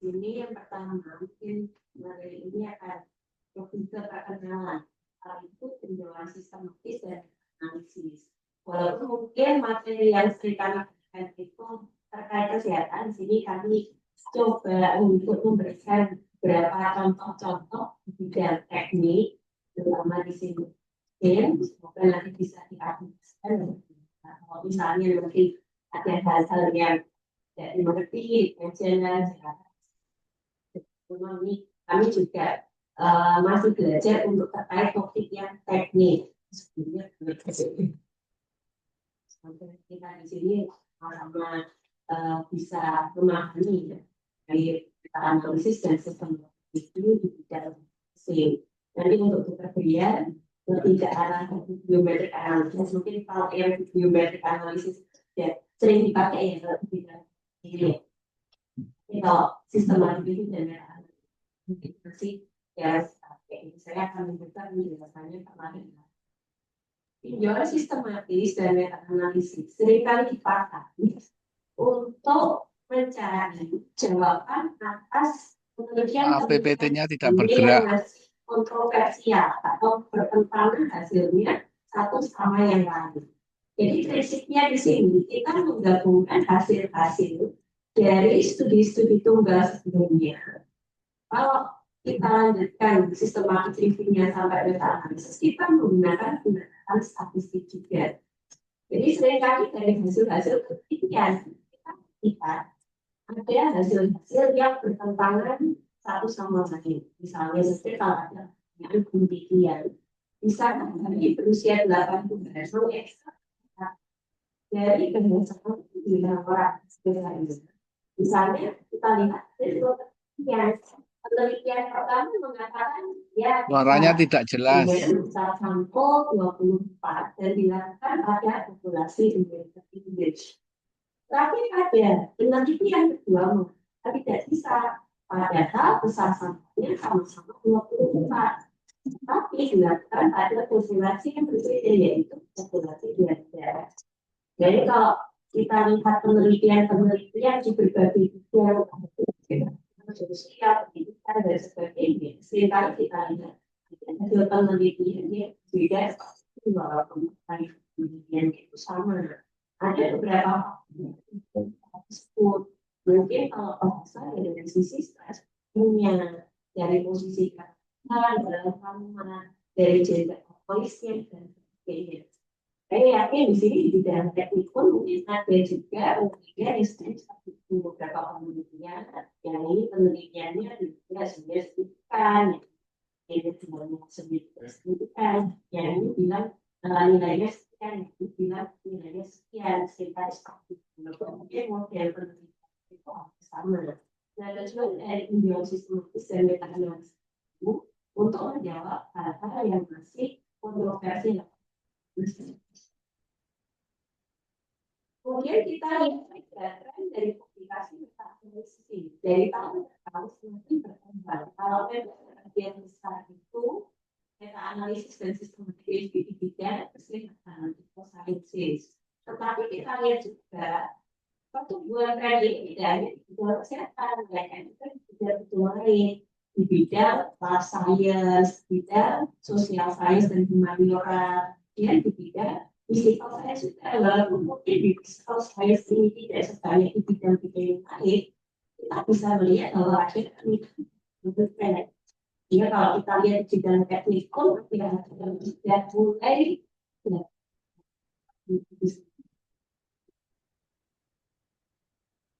sini yang pertama mungkin dari ini akan lebih ke perkenalan. Hal itu penjualan sistematis dan analisis. Walaupun mungkin materi yang sering kami berikan itu terkait kesehatan, di sini kami coba untuk memberikan beberapa contoh-contoh di bidang teknik, terutama di sini. Semoga nanti bisa diaplikasikan. Kalau misalnya nanti ada hal-hal yang tidak dimengerti, kajian kami juga masih belajar untuk terkait topik yang teknis. Sebelumnya kita di sini sama bisa memahami dari analisis dan sistem itu di bidang SIM. Nanti untuk kemudian lebih ke arah biometrik analisis, mungkin kalau yang biometrik analisis ya sering dipakai ya di bidang ini. Kalau sistematik itu dan mungkin masih ya saya akan membuka penjelasannya kemarin. Pinjol sistematis dan meta analisis seringkali dipakai untuk mencari jawaban atas penelitian PPT-nya tidak bergerak, kontroversial atau bertentangan hasilnya satu sama yang lain. Jadi prinsipnya di sini kita menggabungkan hasil-hasil dari studi-studi tunggal sebelumnya. Kalau kita lanjutkan sistematik reviewnya sampai meta analisis, kita menggunakan pendekatan statistik juga. Jadi seringkali dari hasil-hasil penelitian kita lihat ada hasil-hasil yang bertentangan satu sama lain. Misalnya seperti kalau ada yang penelitian, misalnya dari berusia 8 bulan, so ekstra dari kebiasaan di orang sebenarnya. Misalnya kita lihat dari penelitian pertama mengatakan ya suaranya tidak jelas. Sampel 24 dan dilakukan pada populasi English. Tapi pada penelitian kedua tidak bisa, padahal besar sampelnya sama-sama 24. Tapi dilakukan pada populasi yang berbeda, yaitu populasi Belanda. Jadi kalau kita lihat penelitian di berbagai bidang sosial, pendidikan dan sebagainya, seringkali kita lihat hasil penelitiannya beda, walaupun penelitian itu sama. Ada beberapa disebut mungkin kalau bahasa dari sisi stres punya dari posisi kata dalam kalimat dari jenjang kepolisian dan sebagainya. Saya yakin di sini di bidang teknik pun mungkin ada juga beberapa penelitian yang ini penelitiannya tidak signifikan, yang semuanya signifikan, yang ini bilang nilainya sekian, yang ini bilang nilainya sekian, sekitar seperti itu. Mungkin model penelitian itu sama. Nah, tujuan dari penjualan sistematis dan meta analisis itu untuk menjawab hal-hal yang masih kontroversial. Kemudian kita lihat tren dari publikasi meta analisis ini dari tahun ke tahun semakin berkembang. Kalau bagian besar itu meta analisis dan sistematik di bidang kesehatan atau sciences. Tetapi kita lihat juga pertumbuhan tren ini tidak hanya di bidang kesehatan, bahkan juga di bidang lain, di bidang life science, bidang social science dan humaniora, dan di bidang physical science juga. Walaupun mungkin di physical science ini tidak sebanyak di bidang-bidang yang lain, kita bisa melihat bahwa ada untuk tren. Jadi kalau kita lihat di bidang teknikal, tidak mulai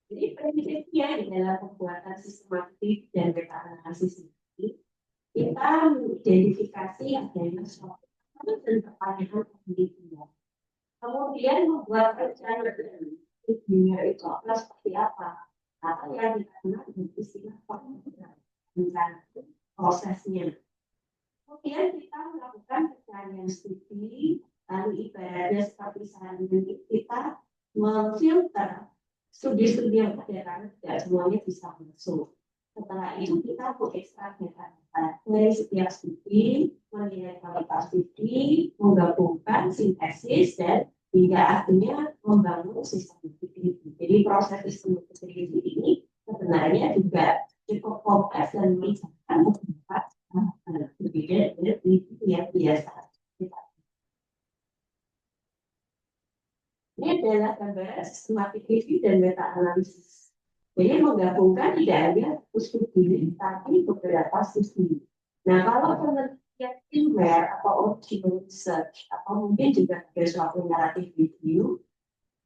jadi prinsipnya di dalam pembuatan sistematik dan meta analisis ini, kita mengidentifikasi adanya suatu dan pertanyaan penelitian. Kemudian membuat rencana dunia itu akan seperti apa? Atau yang dikenal dengan istilah rencana prosesnya. Kemudian kita melakukan pencarian studi, lalu ibaratnya seperti sehari-hari kita memfilter studi-studi yang ada karena tidak semuanya bisa masuk. Setelah itu kita mengekstrak data dari setiap studi, menilai kualitas studi, menggabungkan sintesis dan hingga akhirnya membangun sistem studi. Jadi proses sistem studi ini sebenarnya juga cukup kompleks dan mencapai beberapa berbeda dari itu yang biasa kita. Ini adalah gambaran sistematik review dan meta analisis. Jadi menggabungkan tidak hanya studi tapi beberapa studi. Nah, kalau penelitian primer atau original research atau mungkin juga ada suatu naratif review,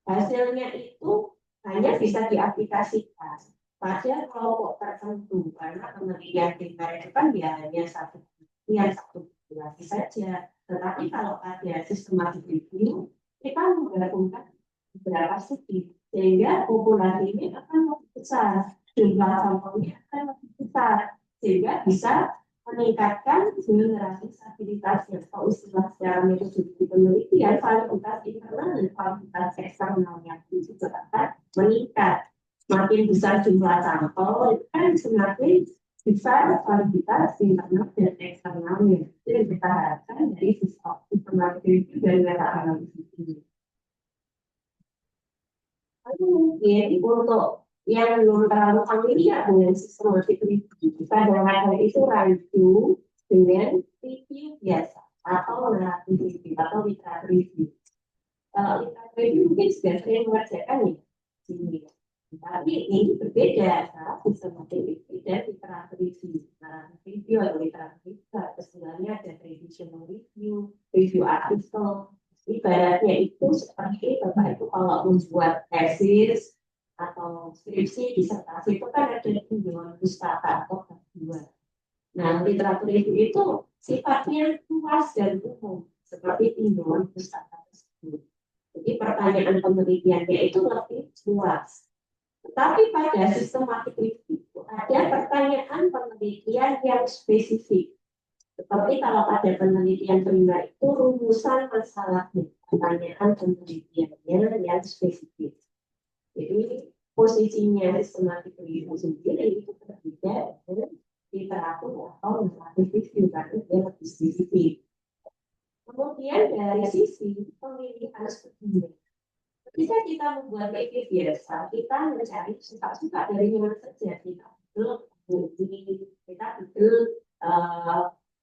hasilnya itu hanya bisa diaplikasikan pada kelompok tertentu karena penelitian primer itu kan dia hanya satu populasi saja. Tetapi kalau ada systematic review, kita menggabungkan beberapa studi sehingga populasi ini akan lebih besar, jumlah sampelnya akan lebih besar sehingga bisa meningkatkan generasi stabilitasnya atau istilah secara metodologi penelitian kualitas internal dan kualitas eksternalnya itu akan meningkat. Semakin besar jumlah sampel kan semakin besar kualitas internal dan eksternalnya. Jadi kita harapkan dari sistematik itu dan meta analisis ini. Lalu mungkin untuk yang belum terlalu familiar dengan sistematik review, kita dengar itu review dengan review biasa atau naratif review atau literatur review. Kalau literatur review mungkin sudah sering mengerjakan ya sini. Tapi ini berbeda antara sistematik review dan literatur review. Naratif review atau literatur review, sebenarnya ada revisional review, review artikel. Ibaratnya itu seperti Bapak itu kalau membuat tesis atau skripsi disertasi itu kan ada tinjauan pustaka atau kedua. Nah, literatur review itu sifatnya luas dan umum seperti tinjauan pustaka tersebut. Jadi pertanyaan penelitiannya itu lebih luas. Tetapi pada sistematik review ada pertanyaan penelitian yang spesifik. Seperti kalau pada penelitian primer itu rumusan masalahnya, pertanyaan penelitiannya yang spesifik. Jadi posisinya sistematik review sendiri itu berbeda dengan literatur atau naratif review karena dia lebih spesifik. Kemudian dari sisi pemilihan studi, ketika kita membuat review biasa, kita mencari suka-suka dari mana saja kita betul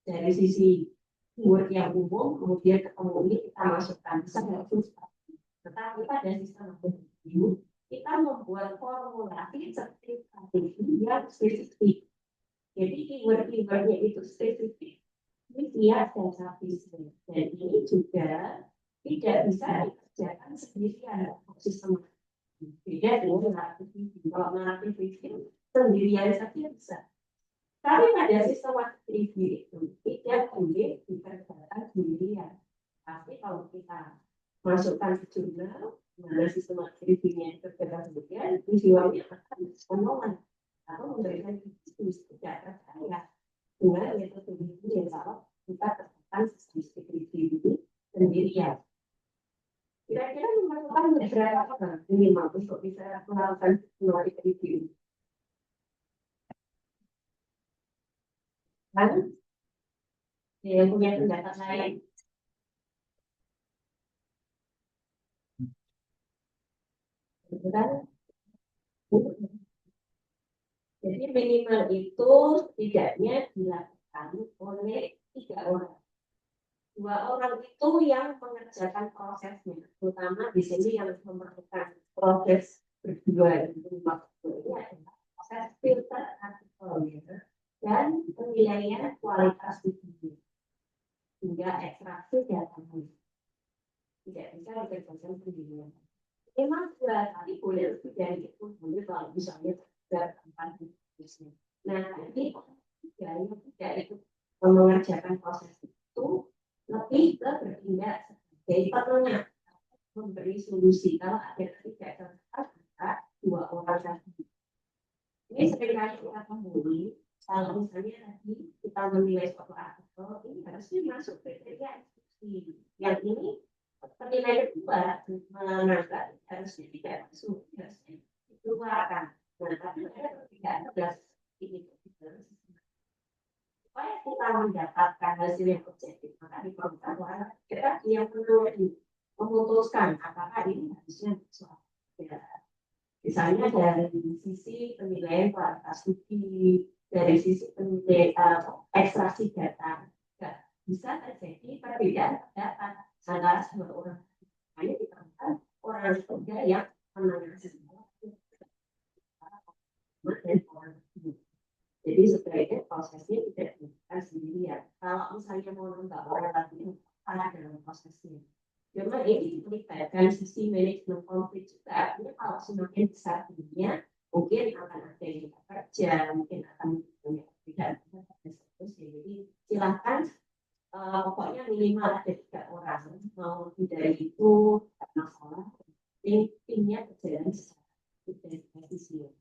dari sisi keyword yang umum, kemudian ketemu ini kita masukkan bisa tetapi pada sistem review kita membuat formulasi sertifikasi yang spesifik. Jadi keyword-keywordnya itu spesifik. Ini dia database dan ini juga tidak bisa dikerjakan sendirian sistem. Beda dengan naratif review. Kalau naratif review sendirian saja bisa. Tapi pada sistem review itu tidak boleh dikerjakan sendirian. Tapi kalau kita masukkan ke jurnal, mana sistem reviewnya dikerjakan sendirian, visualnya akan menolak atau memberikan kritik tidak percaya dengan metodologi yang salah. Kita kerjakan sistem review ini sendirian. Kira-kira memerlukan beberapa minimal untuk bisa melakukan sistem review. Kan? Yang punya pendapat lain. Jadi minimal itu setidaknya dilakukan oleh 3 orang. 2 orang itu yang mengerjakan prosesnya, terutama di sini yang memerlukan proses berdua ini adalah proses filter artikelnya dan penilaian kualitas video hingga ekstraksi datanya. Tidak bisa dikerjakan sendirian. Memang tapi boleh lebih dari itu, boleh kalau misalnya tempat bisnis. Nah, nanti yang tidak itu mengerjakan proses itu lebih ke bertindak sebagai penengah, memberi solusi kalau ada ketidakcerdasan antara 2 orang tadi. Ini seringkali kita temui kalau misalnya tadi kita menilai suatu artikel ini harusnya masuk kriteria instruksi. Yang ini penilaian kedua menganggap harusnya tidak masuk, harusnya dikeluarkan. Nah, tapi ada perbedaan jelas ini supaya kita mendapatkan hasil yang objektif, maka diperlukan orang kita yang perlu memutuskan apakah ini harusnya suatu perbedaan. Misalnya dari sisi penilaian kualitas studi, dari sisi penilaian ekstraksi data, bisa terjadi perbedaan pendapat antara dua orang. Hanya ditemukan orang ketiga yang menangani dan orang kedua. Jadi sebenarnya prosesnya tidak dilakukan sendirian. Kalau misalnya mau nambah orang lagi, ada dalam prosesnya. Cuma ini melibatkan sisi manajemen konflik juga. Artinya kalau semakin besar timnya, mungkin akan ada yang kerja, mungkin akan banyak perbedaan. Jadi silakan pokoknya minimal ada 3 orang. Mau lebih dari itu tidak masalah. Timnya berjalan secara efisien.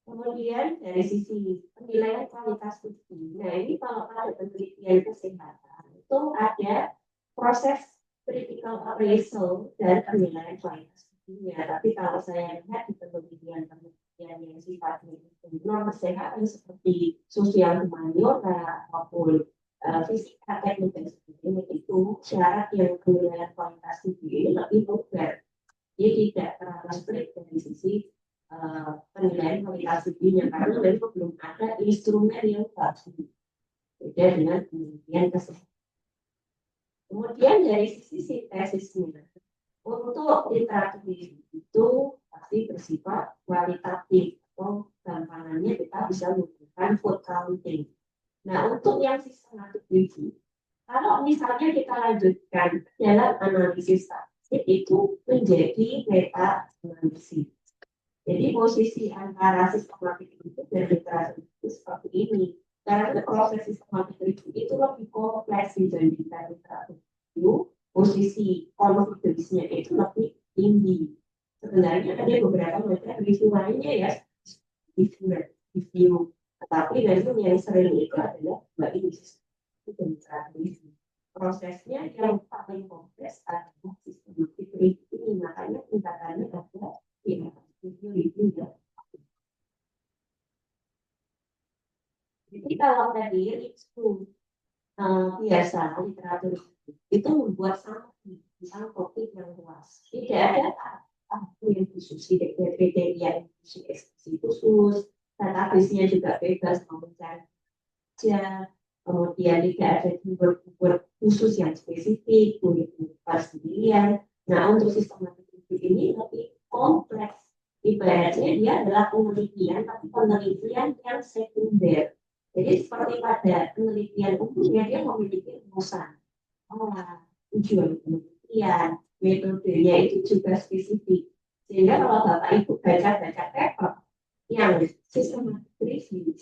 Kemudian dari sisi penilaian kualitas studi, nah ini kalau pada penelitian kesehatan itu ada proses critical appraisal dan penilaian kualitas studinya. Tapi kalau saya lihat di penelitian yang sifatnya non kesehatan seperti sosial humaniora maupun fisika teknik dan sebagainya itu syarat yang penilaian kualitas studi ini lebih populer. Jadi tidak terlalu strict dari sisi penilaian kualitas studinya karena memang belum ada instrumen yang pasti beda dengan penelitian kesehatan. Kemudian dari sisi sintesisnya, untuk literatur itu pasti bersifat kualitatif atau gampangannya kita bisa menggunakan vote counting. Nah untuk yang sistematik review, kalau misalnya kita lanjutkan dalam analisis statistik itu menjadi meta analisis. Jadi posisi antara sistematik review dan literatur itu seperti ini. Karena proses sistematik review itu lebih kompleks dibandingkan literatur review, posisi konfidensnya itu lebih tinggi. Sebenarnya ada beberapa metode review lainnya ya, review. Tetapi memang yang sering itu adalah bagi itu literatur review. Prosesnya yang paling kompleks adalah sistematik review ini, makanya tingkatannya ada di review ya. Jadi kalau tadi itu biasa literatur itu membuat sampling tentang topik yang luas. Tidak ada aku yang khusus, tidak ada kriteria yang khusus, database-nya juga bebas mau mencari saja. Kemudian tidak ada keyword khusus yang spesifik, boleh sendirian. Nah untuk sistematik ini lebih kompleks. Ibaratnya dia adalah penelitian, tapi penelitian yang sekunder. Jadi seperti pada penelitian umumnya dia memiliki rumusan, tujuan penelitian, metodenya itu juga spesifik. Sehingga kalau Bapak Ibu baca-baca paper yang sistematik review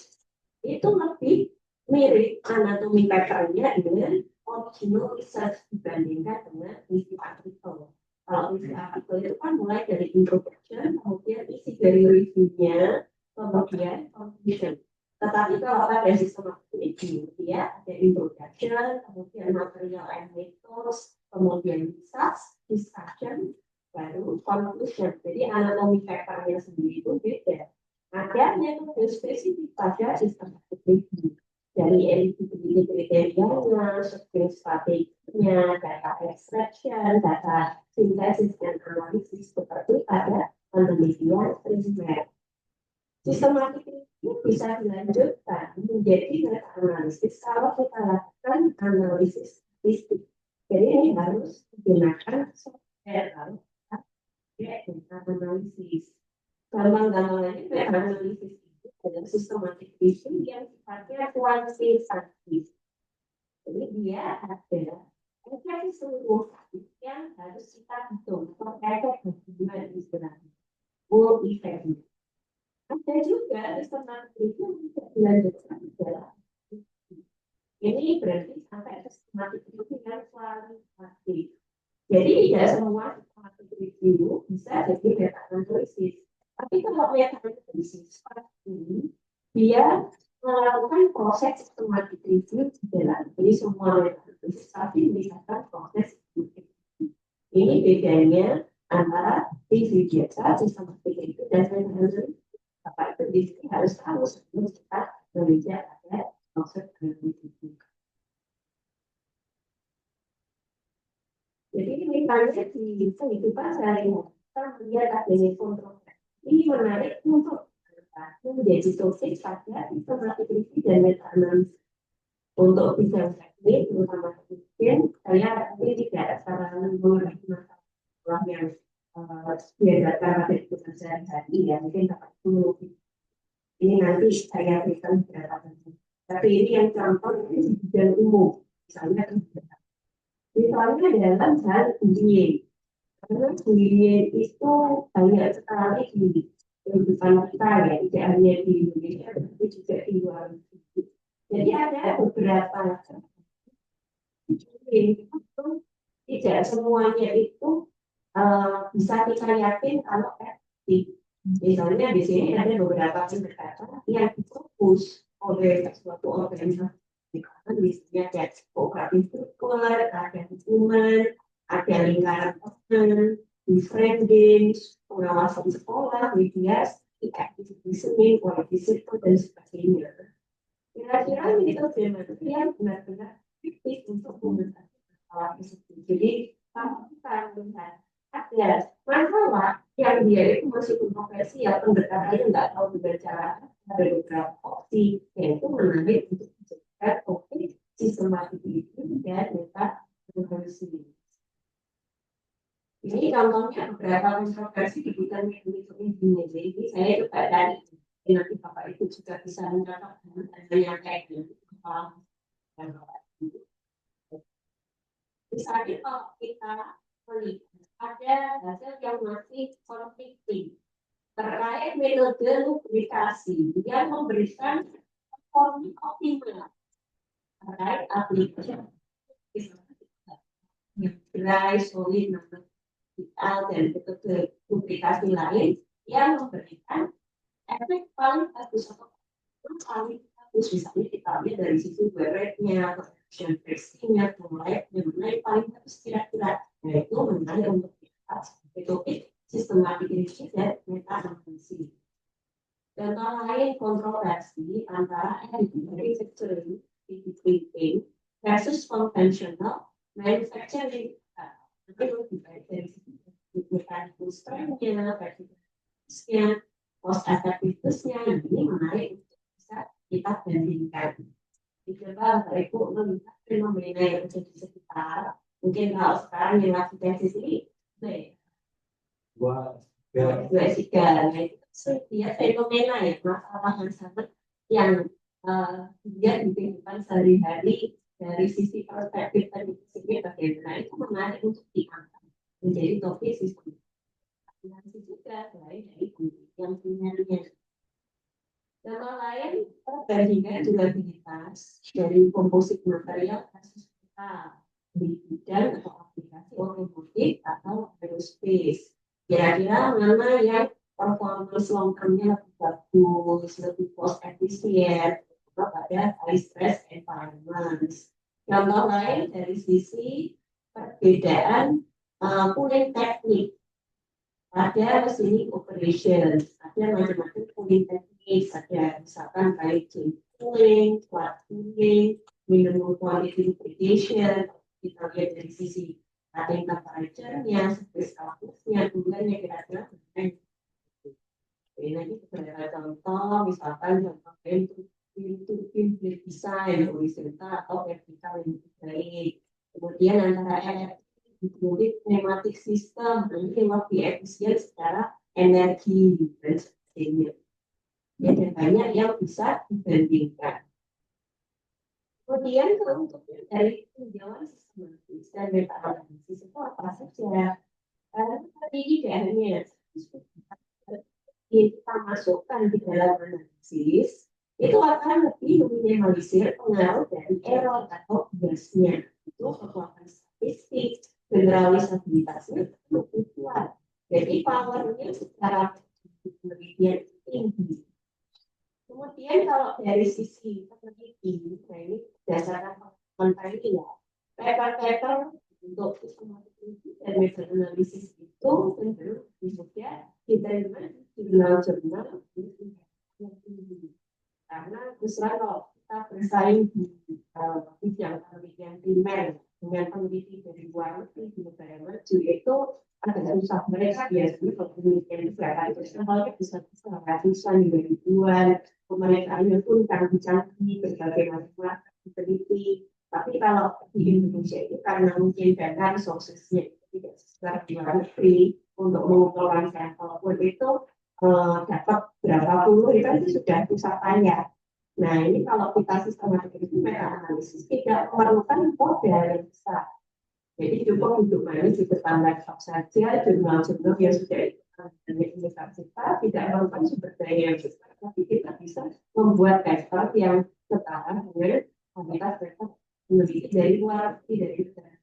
itu lebih mirip anatomi papernya dengan original research dibandingkan dengan review artikel. Kalau review artikel itu kan mulai dari introduction, kemudian isi dari reviewnya, kemudian conclusion. Tetapi kalau pada sistematik review, dia ada introduction, kemudian material and methods, kemudian research, discussion, baru conclusion. Jadi anatomi papernya sendiri itu beda. Akhirnya itu spesifik pada sistematik review. Dari eligibility kriterianya, survei strateginya, data extraction, data sintesis dan analisis seperti pada penelitian primer. Sistematik ini bisa dilanjutkan menjadi meta analisis kalau kita lakukan analisis statistik. Jadi ini harus digunakan software harus meta analisis. Gampang-gampangnya meta analisis dalam sistematik review yang sifatnya kuantitatif. Jadi dia ada dari seluruh yang harus kita hitung terkait dengan istilahnya full effect. Ada juga sistematik review yang tidak dilanjutkan dalam ini berarti sampai sistematik review yang kualitatif. Jadi tidak semua sistematik review bisa jadi meta analisis. Tapi kalau meta analisis ini dia melakukan proses sistematik review di dalam. Jadi semua meta analisis tapi melihatkan proses sistematik review. Ini bedanya antara review biasa, sistematik review dan meta analisis. Bapak Ibu di sini harus tahu sebelum kita belajar ada proses review. Jadi misalnya di kehidupan sehari-hari kita melihat adanya kontroversi. Ini menarik untuk menjadi topik pada informasi kritis dan meta-analisis. Untuk bidang teknik, terutama mungkin saya ini tidak secara mengurangi masalah yang dihadapkan pada kehidupan sehari-hari ya, mungkin dapat dulu. Ini nanti saya berikan beberapa contoh. Tapi ini yang contoh di bidang umum, misalnya dalam hal engineering. Karena engineering itu banyak sekali di kehidupan kita ya, tidak hanya di Indonesia, tapi juga di luar negeri. Jadi ada beberapa engineering itu tidak semuanya itu bisa kita yakin kalau efektif. Misalnya di sini ada beberapa pendekatan yang difokus oleh suatu organisasi. Misalnya ada kooperatif sirkular, ada hukuman, ada lingkaran teman, befriending, pengawasan sekolah, mediasi, active listening, quality circle, dan sebagainya. Kira-kira ini metode yang benar-benar efektif untuk mengatasi masalah tersebut. Jadi kalau kita melihat ada masalah yang dia itu masih kontroversial, pendekatannya nggak tahu cara, ada beberapa opsi, yaitu menarik untuk menjadikan topik sistematik itu dan meta kontroversi. Ini contohnya beberapa kontroversi di bidang metode. Jadi saya coba dari nanti Bapak Ibu juga bisa mencatat dengan kayak gitu. Misalnya kalau kita melihat ada hasil yang masih konflikting terkait metode lubrikasi yang memberikan performa optimal terkait aplikasi dry, solid, dan metode lubrikasi lain yang memberikan efek paling bagus atau paling bagus, misalnya kita lihat dari sisi beratnya, atau friksinya, mulainya, paling bagus kira-kira, yaitu menarik untuk kita sebagai topik sistematik riset dan meta-analisis. Contoh lain kontroversi antara manufacturing versus conventional manufacturing. Tapi lebih baik dari sisi mechanical strength-nya, versus cost effectiveness-nya, ini menarik untuk bisa kita bandingkan. Coba Bapak Ibu melihat fenomena yang terjadi di sekitar. Mungkin kalau sekarang yang lagi tesis ini, dua tiga, dia fenomena ya, masalah yang sangat yang dia di kehidupan sehari-hari dari sisi perspektif tadi bagaimana itu menarik untuk diangkat menjadi topik sistem. Nanti juga selain dari yang punyanya. Contoh lain perbandingan durabilitas dari komposit material kasus kita di bidang atau aplikasi otomotif atau aerospace. Kira-kira mana yang performance long term-nya lebih bagus, lebih cost efisien pada high stress environment. Contoh lain dari sisi perbedaan cooling teknik. Ada mesin operation, ada macam-macam cooling teknik, ada misalkan baik cooling, flat cooling, minimum quality lubrication, kita lihat dari sisi cutting temperature-nya, surface roughness-nya, bulannya kira-kira. Ini nanti beberapa contoh, misalkan contoh turbin design horizontal atau vertikal yang baik. Kemudian antara dikulik pneumatic system, nanti lebih efisien secara energi dan sebagainya. Ada banyak yang bisa dibandingkan. Kemudian untuk dari tinjauan sistematis dan meta-analisis itu apa saja? Karena tadi tidak hanya kita masukkan di dalam analisis, itu akan lebih meminimalisir pengaruh dari error atau biasnya. Itu kekuatan statistik, generalisabilitasnya lebih kuat. Jadi powernya secara penelitian tinggi. Kemudian kalau dari sisi peneliti, nah ini berdasarkan pengalaman tadi ya, paper-paper untuk sistematik dan metode analisis itu cenderung juga diterima di jurnal-jurnal yang tinggi. Karena justru kalau kita bersaing di bidang penelitian primer dengan peneliti dari luar negeri di negara maju itu agak susah. Mereka biasanya kalau penelitian itu berapa itu sampelnya bisa ratusan juga ribuan. Pemeriksaannya pun canggih, berbagai macam diteliti. Tapi kalau di Indonesia itu karena mungkin dana resourcesnya tidak sesuai di luar negeri untuk mengumpulkan sampel pun itu dapat berapa puluh itu sudah susah payah. Nah ini kalau kita sistematik itu meta analisis tidak memerlukan modal yang besar. Jadi cukup untuk manis di depan laptop saja, jurnal-jurnal yang sudah dari universitas tidak memerlukan sumber daya yang besar, tapi kita bisa membuat paper yang setara dengan kualitas paper meneliti dari luar negeri dari negara.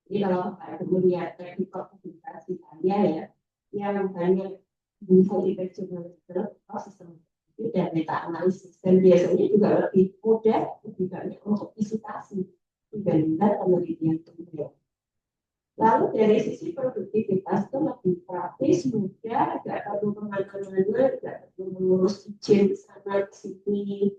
Jadi kalau Pak Ibu melihat teknikal publikasi saya ya, yang banyak bisa jurnal sistem itu dan meta analisis dan biasanya juga lebih mudah, lebih banyak untuk visitasi dibandingkan penelitian kemudian. Lalu dari sisi produktivitas itu lebih praktis, mudah, tidak perlu kemana-mana, tidak perlu mengurus izin sana sini,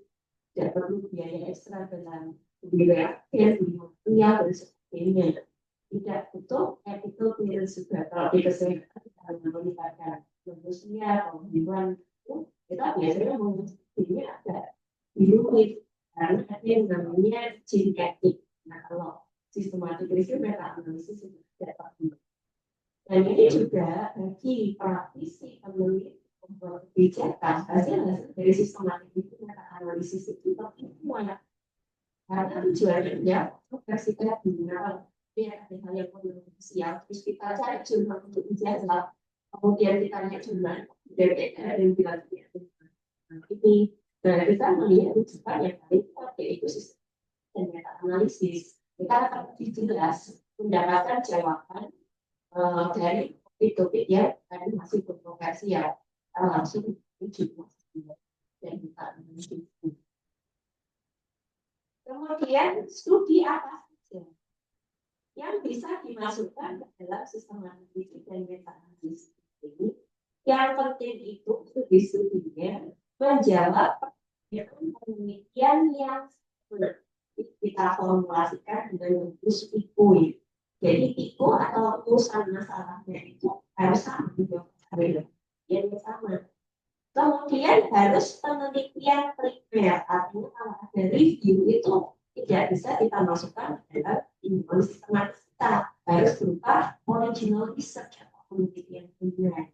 tidak perlu biaya ekstra dalam biaya material dan sebagainya. Tidak butuh ethical clearance juga. Kalau di kesehatan kita melibatkan manusia atau hewan itu kita biasanya ini ada di rumit karena ada yang namanya izin etik. Nah kalau sistematik review meta analisis itu tidak perlu. Dan ini juga bagi praktisi peneliti membuat kebijakan hasil dari sistematik itu meta analisis itu penting semuanya. Karena tujuannya versi terdengar ya ada hal yang potensial terus kita cari jurnal untuk menjawab kemudian kita lihat jurnal DPR dan bilang ini dan kita melihat rujukan yang paling kuat yaitu sistem dan meta analisis kita akan lebih jelas mendapatkan jawaban dari topik yang tadi masih kontroversial langsung jurnal dan kita analisis. Kemudian studi apa saja yang bisa dimasukkan ke dalam sistem analisis dan meta analisis ini. Yang penting itu studi-studinya menjawab penelitian yang kita formulasikan dengan rumus IKU. Jadi IKU atau rumusan masalahnya itu harus sama juga yang sama. Kemudian harus penelitian primer, artinya kalau ada review itu tidak bisa kita masukkan ke dalam input sistematis kita, harus berupa original research atau penelitian primer.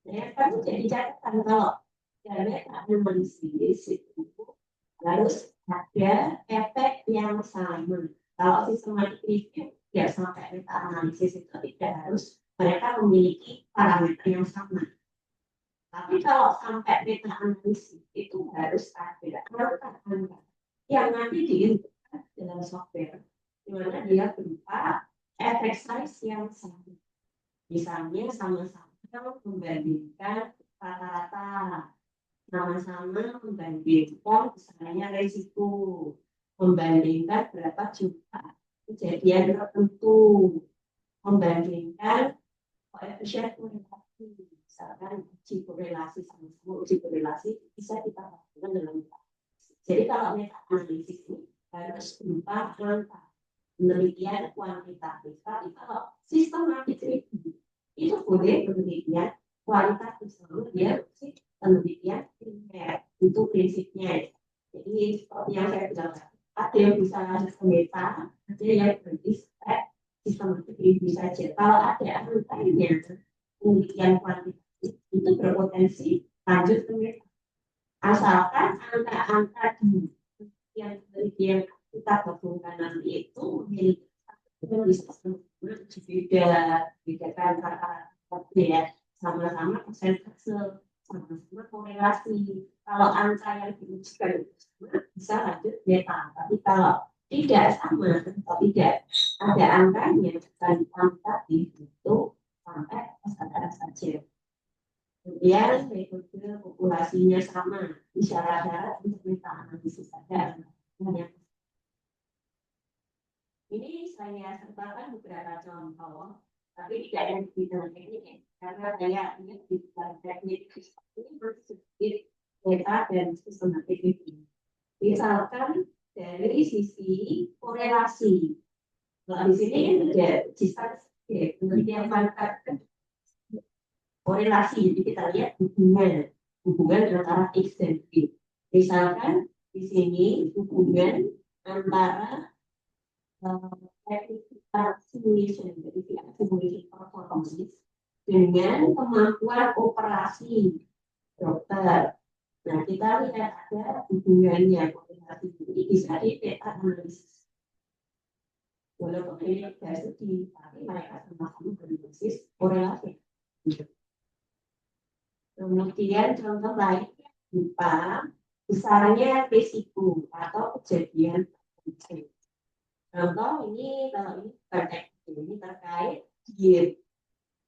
Nah, yang perlu jadi catatan kalau dalam analisis itu harus ada efek yang sama. Kalau sistematik review tidak sampai meta analisis itu tidak harus mereka memiliki parameter yang sama. Tapi kalau sampai meta analisis itu harus ada angka-angka yang nanti diinputkan dalam software, di mana dia berupa efek size yang sama. Misalnya sama-sama membandingkan rata-rata, sama-sama membandingkan misalnya risiko, membandingkan berapa jumlah kejadian tertentu, membandingkan koefisien korelasi. Misalkan uji korelasi sama-sama uji korelasi bisa kita lakukan dalam meta. Jadi kalau meta analisis ini harus berupa angka penelitian kuantitatif. Tapi kalau sistematik review itu boleh penelitian kualitatif, selalu dia penelitian primer itu prinsipnya. Jadi seperti yang saya bilang, ada yang bisa lanjut ke meta, ada yang beristek sistematik review saja. Kalau ada angkanya penelitian kuantitatif itu berpotensi lanjut ke meta. Asalkan angka-angka di yang kita gabungkan nanti itu memiliki bisa bedakan kata ya sama-sama persentase, sama-sama korelasi. Kalau angka yang diujikan itu sama bisa lanjut meta. Tapi kalau tidak sama atau tidak ada angkanya dan kuantitatif itu sampai kesadaran saja. Kemudian metode populasinya sama, isyarat-syarat untuk meta analisis saja. Ini saya sertakan beberapa contoh, tapi tidak ada di dalam teknik, karena saya ingin di dalam teknik ini bersedikit meta dan sistematik ini. Misalkan dari sisi korelasi, nah, di sini ada distance Oke, penelitian manfaat kan korelasi, jadi kita lihat hubungan antara X dan Y. Misalkan di sini hubungan antara simulation, jadi simulation performance dengan kemampuan operasi dokter. Nah, kita lihat ada hubungannya korelasi ini bisa di meta analisis. Walaupun ini tidak studi, tapi mereka sama-sama berbasis korelasi. Kemudian contoh lain berupa besarnya risiko atau kejadian. Contoh ini kalau ini terkait ini terkait diet.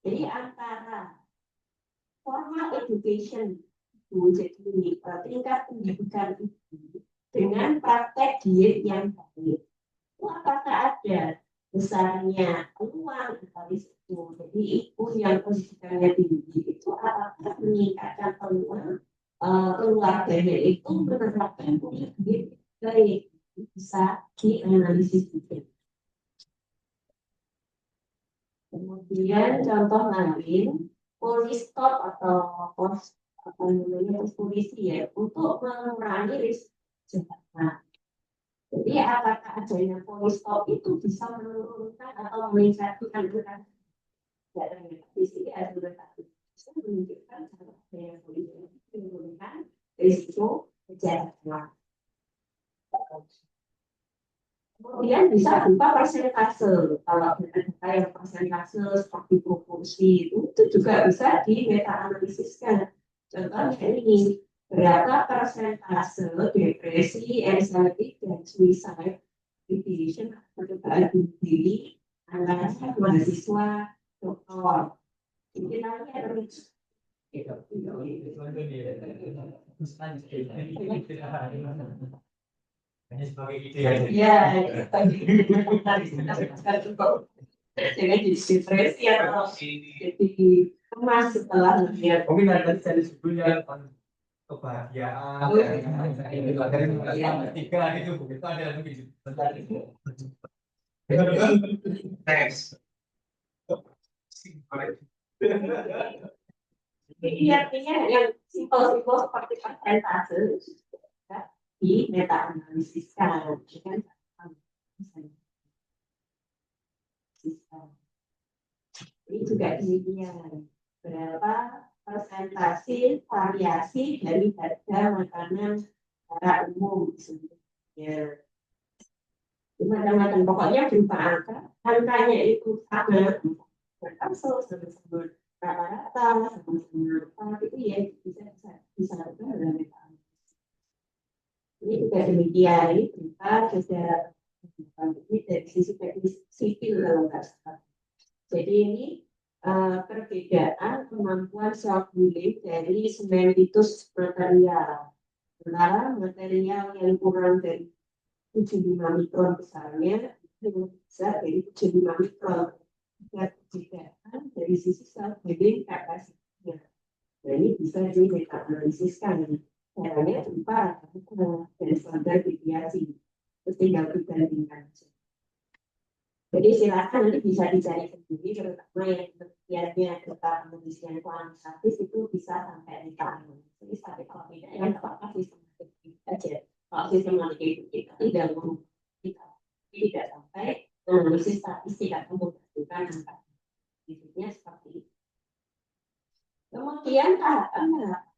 Jadi antara formal education itu jadi tingkat pendidikan itu dengan praktek diet yang baik. Itu apakah ada besarnya peluang atau risiko? Jadi ibu yang pendidikannya tinggi itu apakah meningkatkan peluang keluarganya itu menerapkan pola diet baik? Bisa dianalisis juga. Kemudian contoh lain, polistop atau polisi ya untuk mengurangi risiko kejahatan. Jadi apakah adanya polistop itu bisa menurunkan atau meningkatkan angka kejahatan? Di sini ada beberapa bisa menunjukkan cara adanya polisi menurunkan risiko kejahatan. Kemudian bisa berupa persentase. Kalau data yang persentase seperti proporsi itu juga bisa di meta analisiskan. Contohnya ini, berapa persentase depresi, anxiety, dan suicide ideation percobaan bunuh diri antara mahasiswa dokter. Ini namanya terus. Hanya sebagai ide aja. Ya, jangan jadi depresi atau jadi cemas setelah lihat. Mungkin tadi saya sebelumnya kebahagiaan, yang ketiga itu begitu ada mungkin tentang itu. Next. Jadi artinya yang simpel-simpel seperti persentase di meta analisis kan. Ini juga demikian. Berapa persentase variasi dari harga makanan secara umum sebenarnya. Macam-macam pokoknya berupa angka. Angkanya itu sama. Berkasus sama-sama rata-rata sama-sama itu ya bisa dalam meta analisis. Ini juga demikian. Ini berupa sejarah ini dari sisi teknis sipil dalam bahasa. Jadi ini perbedaan kemampuan self healing dari sementitus material. Sementara material yang kurang dari 75 mikron besarnya itu bisa dari 75 mikron. Perbedaan dari sisi self healing kapasitasnya. Nah, ini bisa dimeta-analisiskan. Caranya berupa dan standar deviasi. Terus tinggal dibandingkan. Jadi silakan nanti bisa dicari sendiri, terutama yang penelitiannya tentang penelitian kuantitatif itu bisa sampai meta analisis. Tapi kalau tidak, yang apa sistematik aja. Kalau sistematik itu kita tidak tidak sampai analisis statistik atau membutuhkan angka. Intinya seperti itu. Kemudian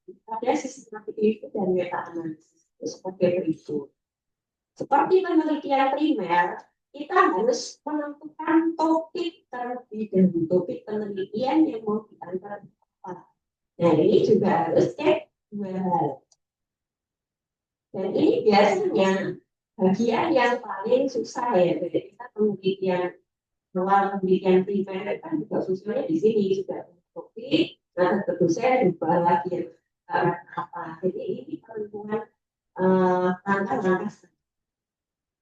ada sistematik itu dan meta analisis itu seperti berikut. Seperti penelitian primer, kita harus menentukan topik terlebih dahulu, topik penelitian yang mau diangkat apa. Nah, ini juga harus cek dua hal. Dan ini biasanya bagian yang paling susah ya, jadi kita penelitian primer kan juga susahnya di sini juga topik, nah tentu saya juga lagi apa. Jadi ini penentuan langkah-langkah.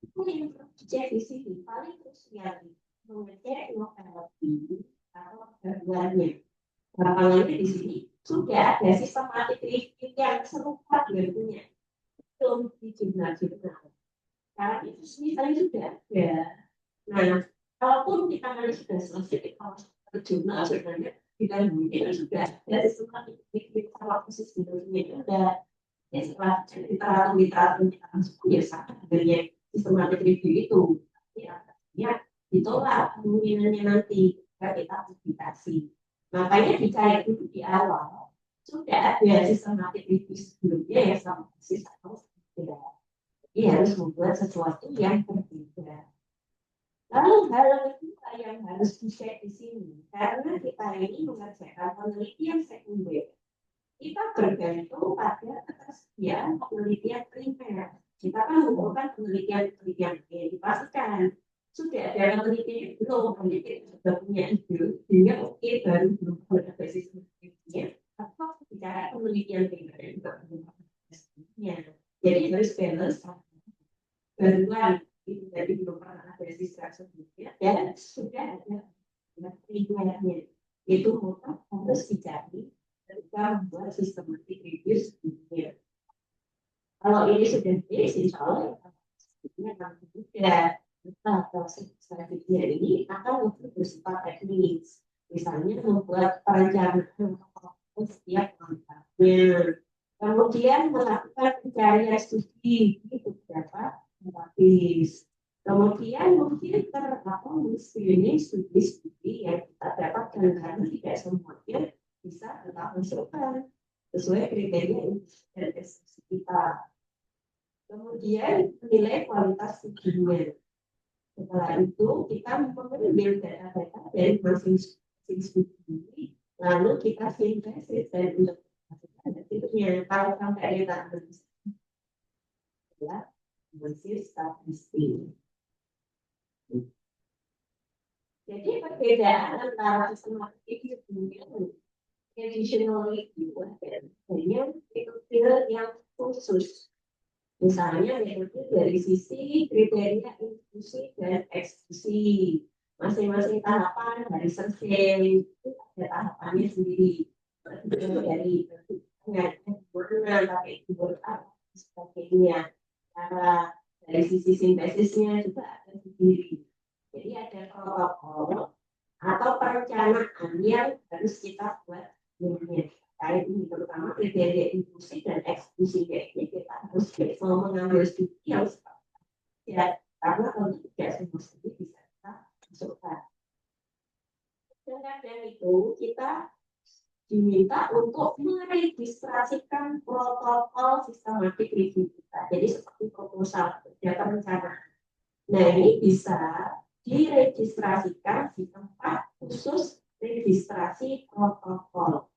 Itu yang dicek di sini paling krusial mengecek lokasi atau gangguannya. Lapangannya di sini sudah ada sistematik review yang serupa dengan punya belum di jurnal. Karena itu misalnya sudah ada. Nah, Kalaupun kita nanti sudah selesai, kita harus jurnal sebenarnya kita mungkin sudah dari semua titik kalau posisi sebelumnya itu ada ya setelah literatur kita masuk ya sama adanya sistematik review itu ya ditolak kemungkinannya nanti jika kita publikasi. Makanya dicari dulu di awal sudah ada sistematik review sebelumnya ya sama persis atau tidak. Jadi harus membuat sesuatu yang berbeda. Lalu hal kedua yang harus dicek di sini, karena kita ini mengerjakan penelitian sekunder, kita bergantung pada ketersediaan penelitian primer. Kita kan mengumpulkan penelitian yang dipastikan sudah ada penelitian belum, penelitian sudah punya ide, sehingga oke baru belum ada basis penelitiannya, atau bicara penelitian primer juga belum ada basisnya. Jadi harus balance baruan itu jadi belum pernah ada sisa sebelumnya dan sudah ada primernya itu mutlak harus dicari ketika membuat sistematik review sebelumnya. Kalau ini sudah fix, insya Allah ya nanti juga proses selanjutnya ini akan lebih bersifat teknis. Misalnya membuat perencanaan setiap langkahnya, kemudian melakukan pencarian studi di beberapa lapis. Kemudian mungkin screening studi-studi yang kita dapatkan karena tidak semuanya bisa kita masukkan sesuai kriteria dan eksekusi kita. Kemudian menilai kualitas studinya. Setelah itu kita mengambil data-data dari masing-masing studi, lalu kita sintesis dan interpretasikan hasilnya. Kalau sampai kita ya, analisis statistik. Jadi perbedaan antara sistematik review dan traditional review adanya metode yang khusus. Misalnya metode dari sisi kriteria inklusi dan eksklusi. Masing-masing tahapan dari survei itu ada tahapannya sendiri. Dari warna, pakai keyword apa, sebagainya. Cara dari sisi sintesisnya juga ada sendiri. Jadi ada protokol atau perencanaan yang harus kita buat dulunya. Kali ini terutama kriteria inklusi dan eksklusi ini kita harus mengambil studi yang ya karena kalau tidak semua studi bisa kita masukkan. Dan itu kita diminta untuk meregistrasikan protokol sistematik review kita. Jadi seperti proposal data perencanaan. Nah ini bisa diregistrasikan di tempat khusus registrasi protokol.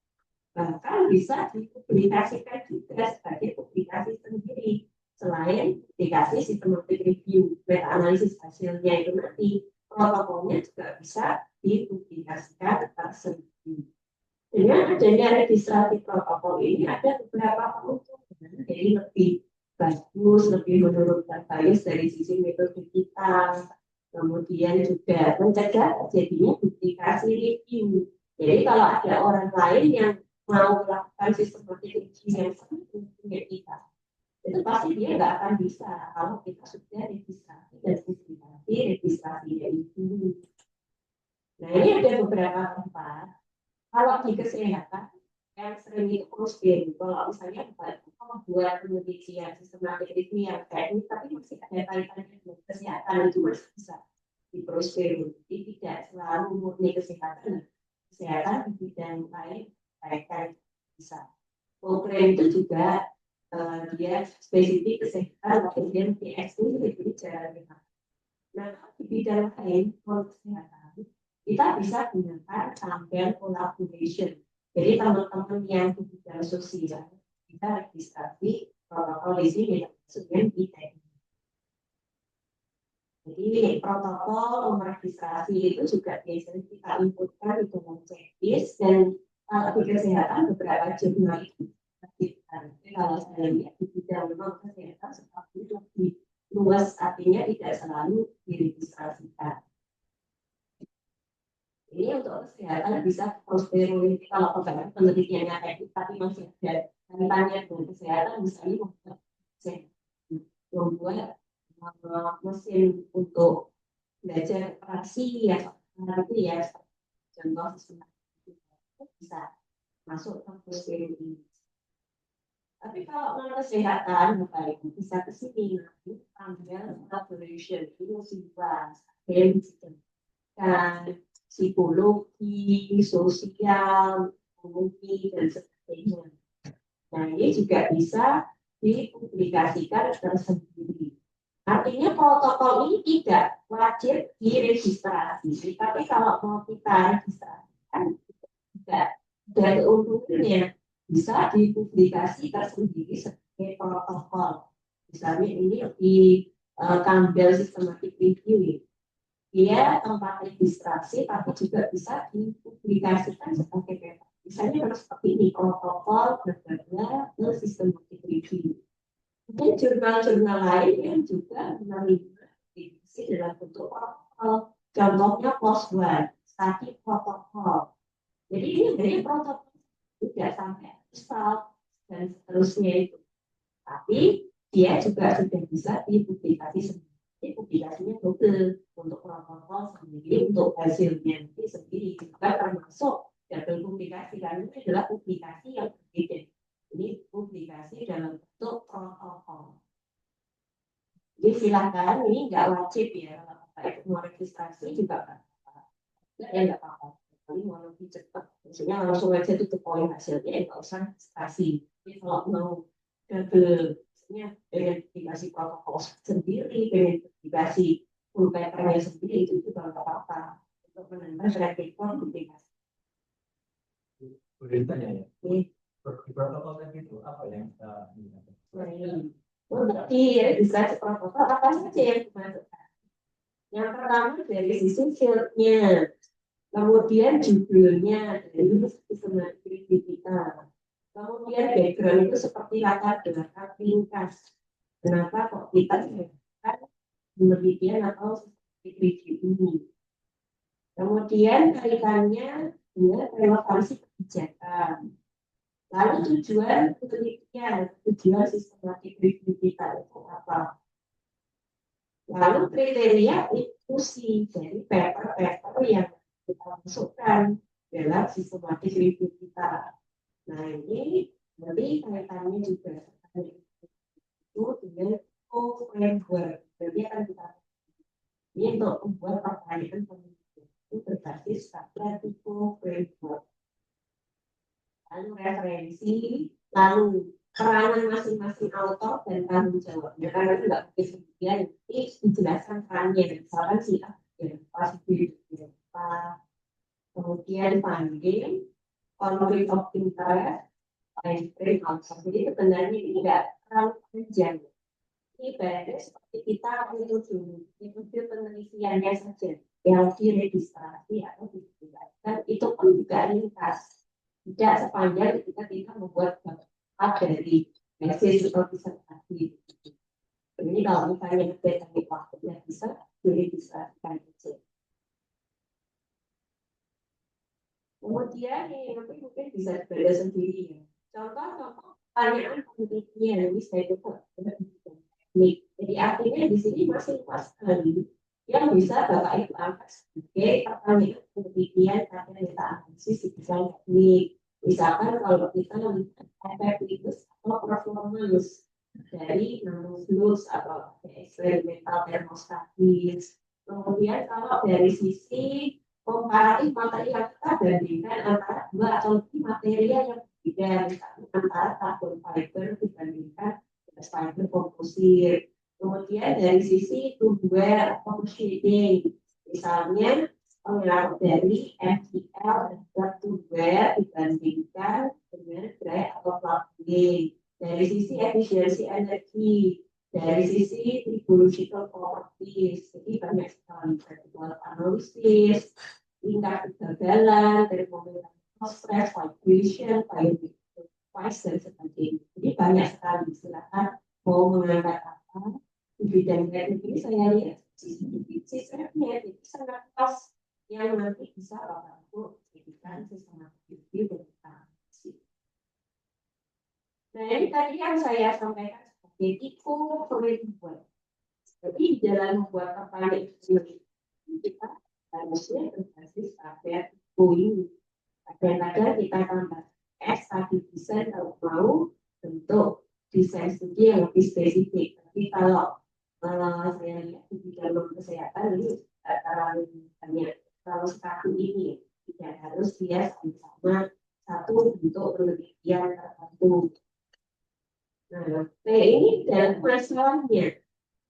Bahkan bisa dipublikasikan juga sebagai publikasi sendiri. Selain publikasi sistematik review, meta analisis hasilnya itu nanti protokolnya juga bisa dipublikasikan tersendiri. Dengan adanya registrasi protokol ini ada beberapa keuntungan, jadi lebih bagus, lebih menurunkan bias dari sisi metode kita, kemudian juga mencegah terjadinya duplikasi review. Jadi kalau ada orang lain yang mau melakukan sistematik review yang sama dengan kita, itu pasti dia nggak akan bisa kalau kita sudah registrasi dan publikasi registrasi itu. Nah ini ada beberapa tempat. Kalau di kesehatan yang sering itu prosedur, kalau misalnya membuat penelitian sistematik review yang teknis, tapi masih ada kaitannya dengan kesehatan itu masih bisa di prosedur. Jadi tidak selalu murni kesehatan di bidang lain kaitan bisa. Program itu juga dia spesifik kesehatan, kemudian PXU itu jalan. Nah di bidang lain kesehatan kita bisa gunakan sambil collaboration. Jadi teman-teman yang di bidang sosial kita registrasi protokol di sini maksudnya di teknik. Jadi protokol registrasi itu juga biasanya kita inputkan di dalam checklist dan di kesehatan beberapa jurnal itu. Jadi kalau saya lihat di bidang kesehatan seperti itu lebih luas, artinya tidak selalu diregistrasikan. Ini untuk kesehatan bisa prosedur kalau penelitiannya teknik tapi masih ada kaitannya dengan kesehatan, misalnya membuat mesin untuk belajar operasi ya, itu ya contoh sistematik bisa masuk ke kurikulum ini. Tapi kalau kesehatan, baik bisa ke sini nanti ambil collaboration itu sifat dan psikologi, sosial, ekonomi dan sebagainya. Nah ini juga bisa dipublikasikan tersendiri. Artinya protokol ini tidak wajib diregistrasi, tapi kalau mau kita registrasikan tidak ada keuntungannya bisa dipublikasi tersendiri sebagai protokol. Misalnya ini di Campbell Systematic Review, dia tempat registrasi tapi juga bisa dipublikasikan sebagai paper. Misalnya seperti ini protokol berbagai ke Systematic Review. Mungkin jurnal-jurnal lain yang juga menerima publikasi dalam bentuk protokol. Contohnya PLOS ONE, study protokol. Jadi ini dari protokol tidak sampai result dan seterusnya itu. Tapi dia juga sudah bisa dipublikasi sendiri. Publikasinya double untuk protokol sendiri, untuk hasilnya nanti sendiri juga termasuk double publikasi karena ini adalah publikasi yang berbeda. Ini publikasi dalam bentuk protokol. Jadi silakan, ini nggak wajib ya, kalau mau registrasi juga nggak apa-apa. Tapi mau lebih cepat, maksudnya langsung aja tuh ke poin hasilnya, nggak usah registrasi. Jadi kalau mau double, maksudnya pengen dikasih protokol sendiri, pengen dikasih full papernya sendiri, itu juga nggak apa-apa. Untuk menambah track record publikasi. Boleh tanya ya? Protokol itu apa yang kita Berarti registrasi protokol apa saja yang dimasukkan? Yang pertama dari sisi fieldnya, kemudian judulnya dari sistematik review kita, kemudian background itu seperti latar belakang ringkas. Kenapa kok kita melakukan penelitian atau sistematik review ini? Kemudian kaitannya dengan relevansi kebijakan. Lalu tujuan penelitian, tujuan sistematik review kita itu apa? Lalu kriteria inklusi dari paper-paper yang kita masukkan dalam sistematik review kita. Nah ini nanti kaitannya juga itu dengan co-framework. Jadi akan kita ini untuk membuat pertanyaan penelitian itu berbasis pada co-framework. Lalu referensi, lalu peranan masing-masing autor dan tanggung jawabnya. Karena itu nggak mungkin kemudian ini dijelaskan perannya. Misalkan si A, pasti apa, kemudian funding, conflict of interest, timeframe outcome. Jadi sebenarnya ini tidak terlalu panjang. Ini ibaratnya seperti kita metode penelitiannya saja yang diregistrasi atau dipublikasikan itu pun juga ringkas. Tidak sepanjang ketika kita membuat dari mesin seperti disertasi. Ini kalau misalnya teknik waktunya bisa diregistrasikan saja. Kemudian ini mungkin bisa dibaca sendiri ya. Contoh pertanyaan penelitian ini saya coba teknik. Jadi artinya di sini masih luas sekali yang bisa Bapak Ibu angkat sebagai pertanyaan penelitian karena kita analisis di desain teknik. Misalkan kalau kita melihat efektivitas atau performance dari nanoflux atau eksperimental termostatis. Kemudian kalau dari sisi komparatif materi yang kita bandingkan antara dua atau lebih materi yang berbeda, misalnya antara karbon fiber dibandingkan fiber komposit. Kemudian dari sisi tumbuhan atau shading, misalnya pengaruh dari MTL dan tumbuhan dibandingkan dengan dry atau flapping. Dari sisi efisiensi energi, dari sisi tribological properties, jadi banyak sekali vertical analisis, tingkat kegagalan, termometer stress, vibration, price dan sebagainya. Jadi banyak sekali, silakan mau mengangkat apa di bidang teknik ini saya lihat sistemnya itu sangat pas yang nanti bisa Bapak Ibu jadikan sistematik review dan analisis. Nah ini tadi yang saya sampaikan sebagai framework. Jadi dalam membuat pertanyaan harusnya berbasis pada ini. Kadang-kadang kita tambah S tadi desain kalau mau bentuk desain studi yang lebih spesifik. Tapi kalau saya lihat di bidang kesehatan ini terlalu banyak. Kalau satu ini tidak harus dia sama satu bentuk penelitian tertentu. Nah, ini dalam masalahnya.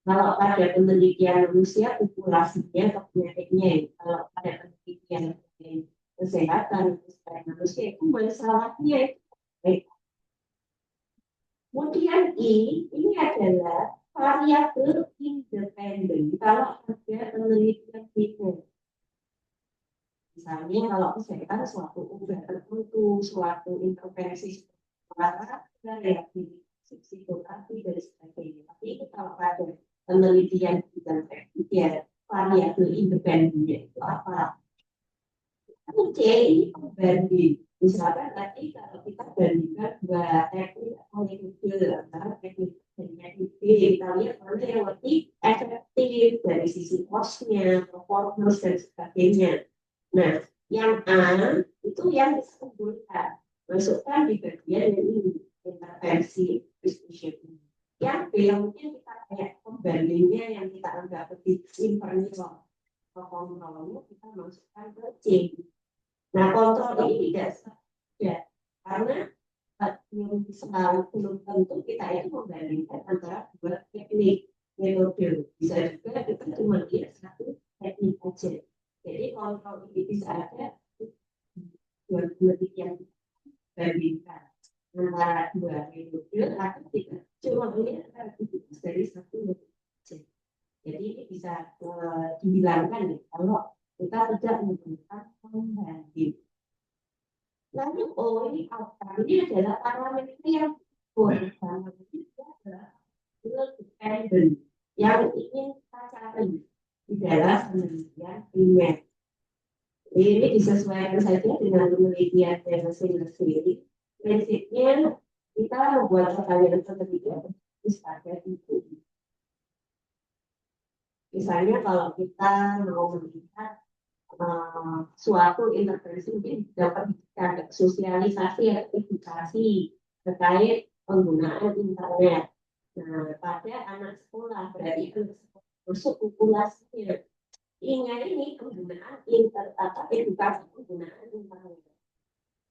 Kalau pada penelitian manusia populasinya atau penyakitnya, kalau pada penelitian kesehatan manusia itu masalahnya itu baik. Kemudian ini adalah variabel independen kalau ada penelitian itu. Misalnya kalau kesehatan suatu obat tertentu, suatu intervensi reaksi psikoterapi dan sebagainya. Tapi itu kalau ada penelitian bidang teknik variabel independennya itu apa? C ini pembanding. Misalkan tadi kalau kita bandingkan dua teknik atau metode antara teknik dan metode, kita lihat mana yang lebih efektif dari sisi costnya, performance dan sebagainya. Nah, yang A itu yang disebutkan masukkan di bagian ini intervensi precision. Yang B yang mungkin kita kayak pembandingnya yang kita anggap lebih inferior kontrolnya kita masukkan ke C. Nah, kontrol ini tidak saja karena belum tentu kita itu membandingkan antara dua teknik metode. Bisa juga kita cuma lihat satu teknik saja. Jadi kontrol ini bisa ada dua penelitian bandingkan antara dua metode atau tidak cuma melihat aktivitas dari satu metode. Jadi ini bisa dibilangkan kalau kita tidak menggunakan pembanding. Lalu ini apa? Ini adalah parameter yang boleh adalah independen yang ingin kita cari di dalam penelitian primer. Ini disesuaikan saja dengan penelitian masing-masing. Prinsipnya kita membuat pertanyaan penelitian pada itu. Misalnya kalau kita mau melihat suatu intervensi mungkin dapat diberikan sosialisasi atau edukasi terkait penggunaan internet. Nah, pada anak sekolah berarti masuk populasinya. Ingat ini penggunaan edukasi penggunaan internet.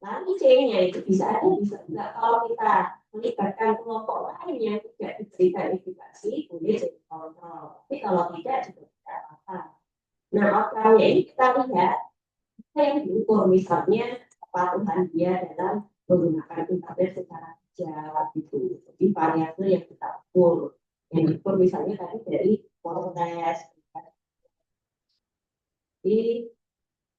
Lalu C-nya itu bisa enggak kalau kita melibatkan kelompok lain yang tidak diberikan edukasi boleh jadi kontrol. Tapi kalau tidak juga tidak apa-apa. Nah, outcome-nya ini kita lihat apa yang diukur misalnya kepatuhan dia dalam menggunakan internet secara bijak gitu. Jadi variabel yang kita ukur. Yang diukur misalnya tadi dari Polres. Jadi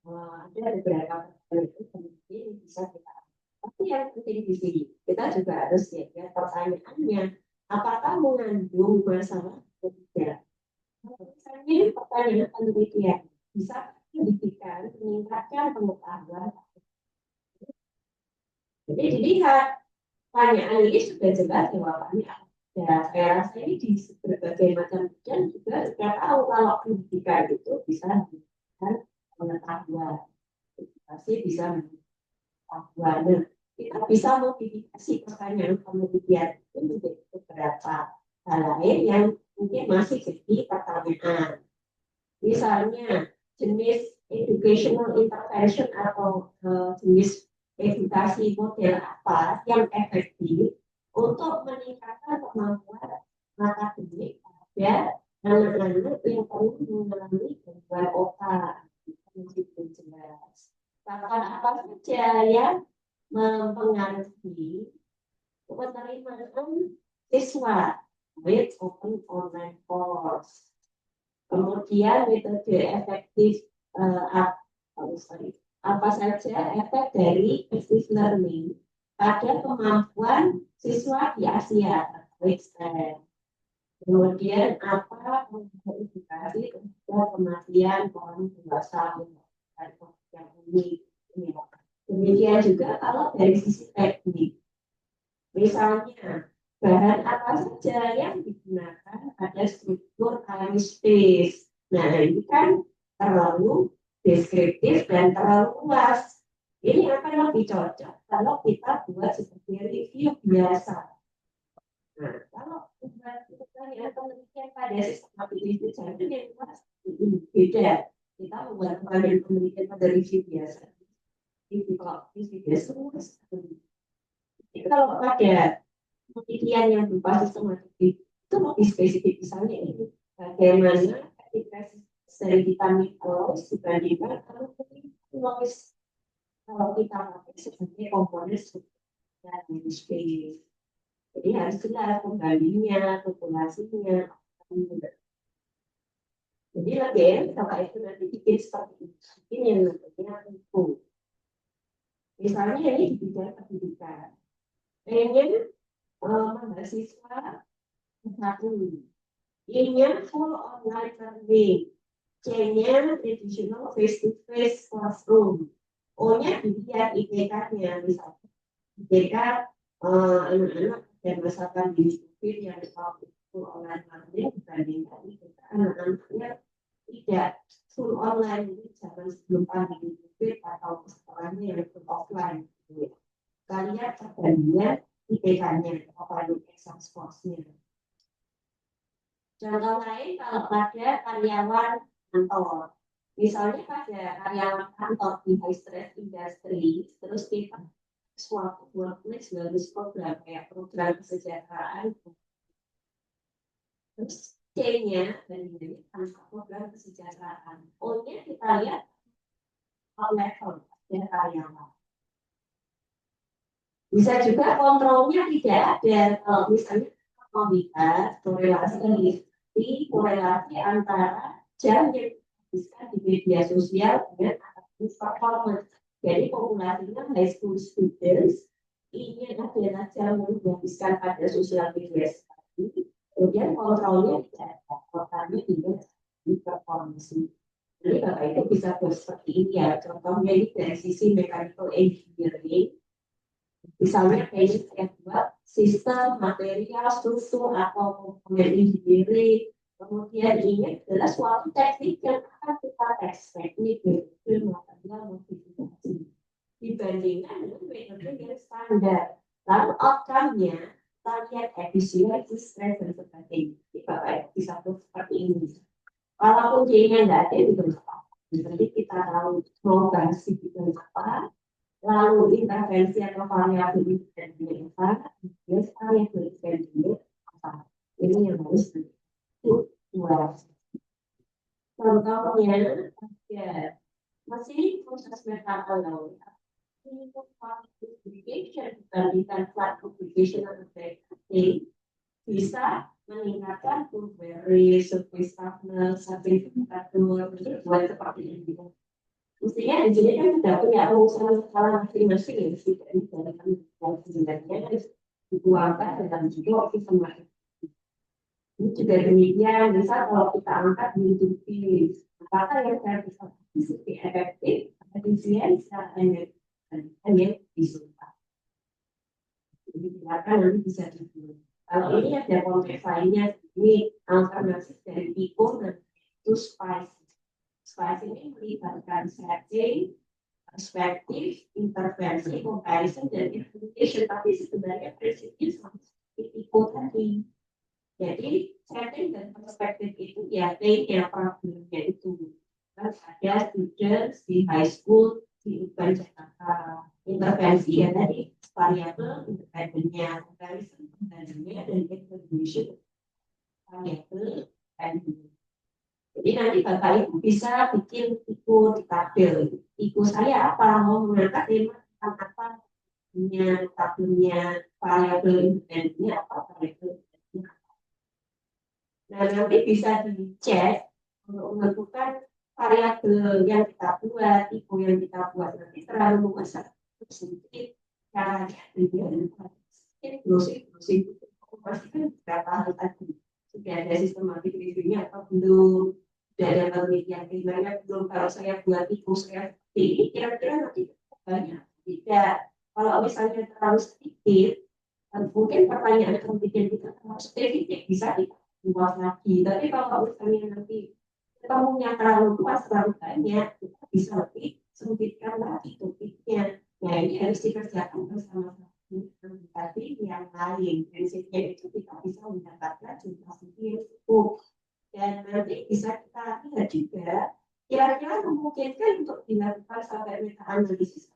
ada beberapa yang bisa kita. Tapi yang penting di sini kita juga harus lihat pertanyaannya apakah mengandung masalah atau tidak. Misalnya pertanyaan penelitian bisa pendidikan meningkatkan pengetahuan. Jadi dilihat pertanyaan ini sudah jelas jawabannya. Ya, saya rasa ini di berbagai macam bidang juga sudah tahu kalau pendidikan itu bisa meningkatkan pengetahuan. Edukasi bisa meningkatkan pengetahuan. Kita bisa modifikasi pertanyaan penelitian itu menjadi beberapa hal lain yang mungkin masih jadi pertanyaan. Misalnya jenis educational intervention atau jenis edukasi model apa yang efektif untuk meningkatkan kemampuan akademik pada anak-anak yang perlu mengalami gangguan otak. Itu jelas. Bahkan apa saja yang mempengaruhi penerimaan siswa with open online course. Kemudian metode efektif apa saja efek dari active learning pada kemampuan siswa di Asia atau STEM. Kemudian apa edukasi terhadap kematian orang dewasa yang unik. Demikian juga kalau dari sisi teknik, misalnya bahan apa saja yang digunakan pada struktur aerospes. Nah, ini kan terlalu deskriptif dan terlalu luas. Ini akan lebih cocok kalau kita buat seperti review biasa. Nah, kalau pertanyaan penelitian pada sistem aplikasi itu yang beda. Kita membuat penelitian pada review biasa. Review biasa kalau pada penelitian yang berupa sistematik itu lebih spesifik, misalnya ini bagaimana ketika dari vitamin loss dibandingkan kalau loss kalau kita pakai sebagai komponen struktur space. Jadi harus jelas pembandingnya, populasinya. Jadi lebih enak kalau itu nanti bikin seperti ini. Ini yang namanya info. Misalnya ini di bidang pendidikan. Pengen mahasiswa satu. I-nya full online learning. C-nya traditional face-to-face classroom. O-nya dilihat IPK-nya, misalnya IPK anak-anak yang masakan di COVID yang full online learning dibandingkan IPK anak-anaknya tidak full online, jadi zaman sebelum pandemi COVID atau setelahnya yang full offline. Kita lihat perbandingan IPK-nya, apa exam scores-nya. Contoh lain kalau pada karyawan kantor, misalnya pada karyawan kantor di high stress industry, terus kita suatu workplace bagus program kayak program kesejahteraan, terus C-nya dan ini tanpa program kesejahteraan, O-nya kita lihat level dan karyawan. Bisa juga kontrolnya tidak ada, kalau misalnya melihat korelasi antara jam yang dihabiskan di media sosial dengan aktivitas performance. Jadi populasinya high school students ini adalah jam yang dihabiskan pada sosial media sekali. Kemudian kontrolnya tidak ada, kontrolnya tidak di performance. Jadi Bapak itu bisa buat seperti ini ya. Contohnya ini dari sisi mechanical engineering. Misalnya kayak saya buat sistem, material, struktur, atau komponen engineering. Kemudian ini adalah suatu teknik yang akan kita tes, teknik material modifikasi. Dibandingkan dengan metode yang standar. Lalu outcome-nya, kita lihat efisiensi, stress, dan sebagainya. Jadi Bapak bisa buat seperti ini. Walaupun J-nya nggak ada, itu jadi kita tahu mau bahas di bidang apa, lalu intervensi atau variabel independen apa, variabel independen apa. Ini yang harus dibuat. Contohnya, ya, masih proses metodologi. Ini publication dibandingkan flat publication atau backdating bisa meningkatkan query, surface toughness, surface temperature, buat seperti ini. Mestinya di sini kan tidak punya urusan skala masing-masing, tidak dibandingkan sebenarnya dituangkan dalam juga sistem. Ini juga demikian, misal kalau kita angkat mengikuti apakah yang saya bisa lebih efektif, efisien, hanya disumpah. Jadi silakan nanti bisa dibuat. Kalau ini ada konteks lainnya, ini alternatif dari PICO dan itu SPICE. SPICE ini melibatkan setting, perspektif, intervensi, comparison, dan implementation. Tapi sebenarnya prinsipnya sama seperti PICO tadi. Jadi setting dan perspektif itu ya yang problemnya itu. Kan ada students di high school di UPN Jakarta. Intervensi ya tadi variabel independennya, comparison independennya, dan evaluation variabel independen. Jadi nanti Bapak Ibu bisa bikin di tabel. Iku saya apa mau mengangkat tema tentang apa tabelnya variabel independennya apa variabel independennya. Nah nanti bisa dicek untuk menentukan variabel yang kita buat, iku yang kita buat nanti terlalu luas sedikit caranya sedikit browsing pastikan berapa hal tadi sudah ada sistematik reviewnya atau belum, sudah ada penelitian primernya belum. Kalau saya buat iku saya seperti ini kira-kira nanti banyak tidak. Kalau misalnya terlalu sedikit mungkin pertanyaan penelitian kita terlalu spesifik bisa dibuat lagi. Tapi kalau misalnya nanti ketemunya terlalu luas, terlalu banyak, kita bisa lebih sempitkan lagi topiknya. Nah, ini harus dikerjakan bersama-sama tapi yang lain. Prinsipnya itu kita bisa mendapatkan jumlah video yang cukup. Dan nanti bisa kita lihat juga, kira-kira memungkinkan untuk dilakukan sampai meta-analisis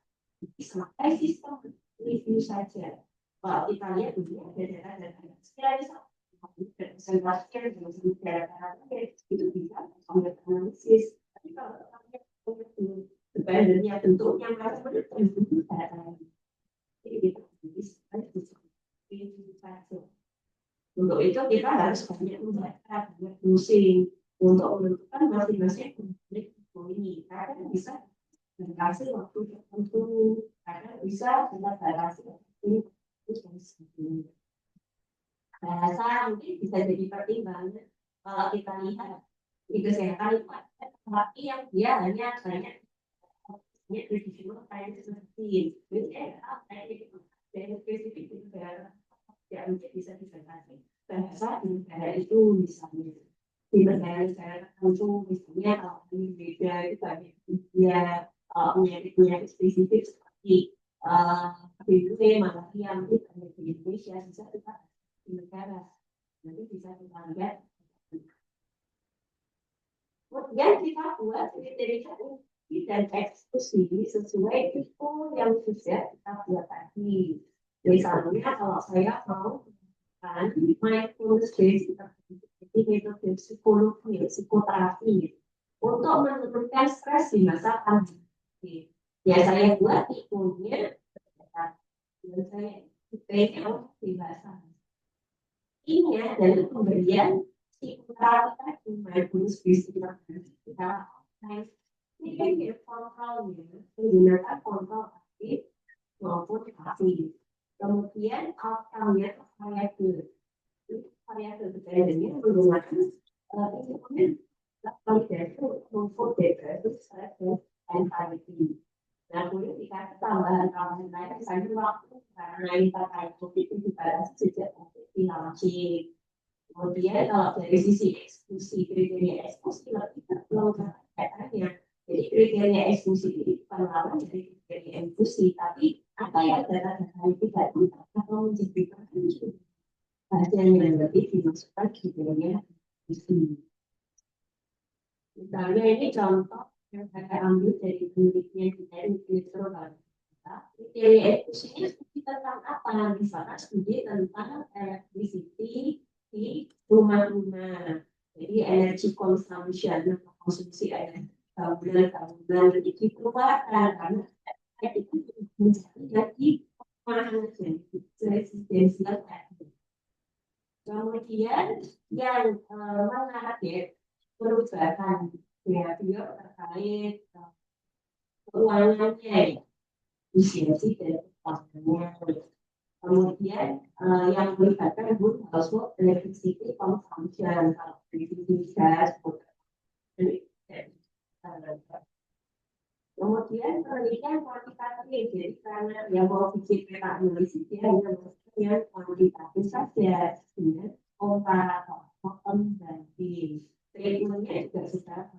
sampai sistem review saja. Kalau kita lihat dulu ada data-data sekiranya observasi dengan data-data itu bisa sampai analisis. Tapi kalau kita lihat sebenarnya bentuknya macam itu data. Jadi kita bisa review saja. Untuk itu kita harus banyak membaca, banyak pusing untuk menentukan masing-masing konflik ini. Karena bisa berhasil waktu tertentu, karena bisa kita berhasil waktu tertentu. Bahasa mungkin bisa jadi pertimbangan kalau kita lihat di kesehatan itu ada terapi yang dia hanya banyak tradisional kayak seperti jadi apa itu dari spesifik juga ya mungkin bisa dibatasi bahasa di negara itu misalnya di negara-negara tertentu misalnya kalau di beda itu banyak dia punya spesifik seperti HIV malaria mungkin ada di Indonesia bisa kita di negara nanti bisa kita lihat kemudian kita buat kriteria dan eksekusi sesuai itu yang sudah kita buat tadi. Misalnya kalau saya mau mindfulness based metode psikologi, psikoterapi untuk menurunkan stres di masa pandemi. Ya saya buat tipenya dan saya tipenya dewasa. Ini adalah pemberian psikoterapi tadi mindfulness based kita ini kontrolnya menggunakan kontrol aktif maupun pasif. Kemudian outcome-nya variabel. Variabel berbedanya menggunakan instrumen validasi untuk data itu sebagai NVIDIA. Nah, kemudian dikasih tambahan-tambahan lain, misalnya waktu karena kita kayak topik itu dibahas sejak di launching. Kemudian kalau dari sisi eksekusi, kriteria eksekusi lebih terlalu katanya. Jadi kriteria eksekusi ini bukan lawan dari kriteria infusi, tapi apa yang data-data itu tidak atau menjadikan hasil yang lebih dimasukkan kriteria infusi. Misalnya ini contoh yang saya ambil dari penelitian kita elektronik. Kriteria eksekusinya studi tentang apa? Misalnya studi tentang electricity di rumah-rumah. Jadi energy consumption, konsumsi energi tahunan itu keluarkan karena itu menjadi residensial. Kemudian yang menarik perubahan behavior terkait keuangannya, efisiensi dan keuangannya. Kemudian yang melibatkan household electricity consumption, kalau electricity gas, kemudian penelitian kuantitatif, jadi karena yang mau bikin peta analisis dia hanya yang kuantitatif saja, dengan komparator, banding, treatmentnya juga sudah.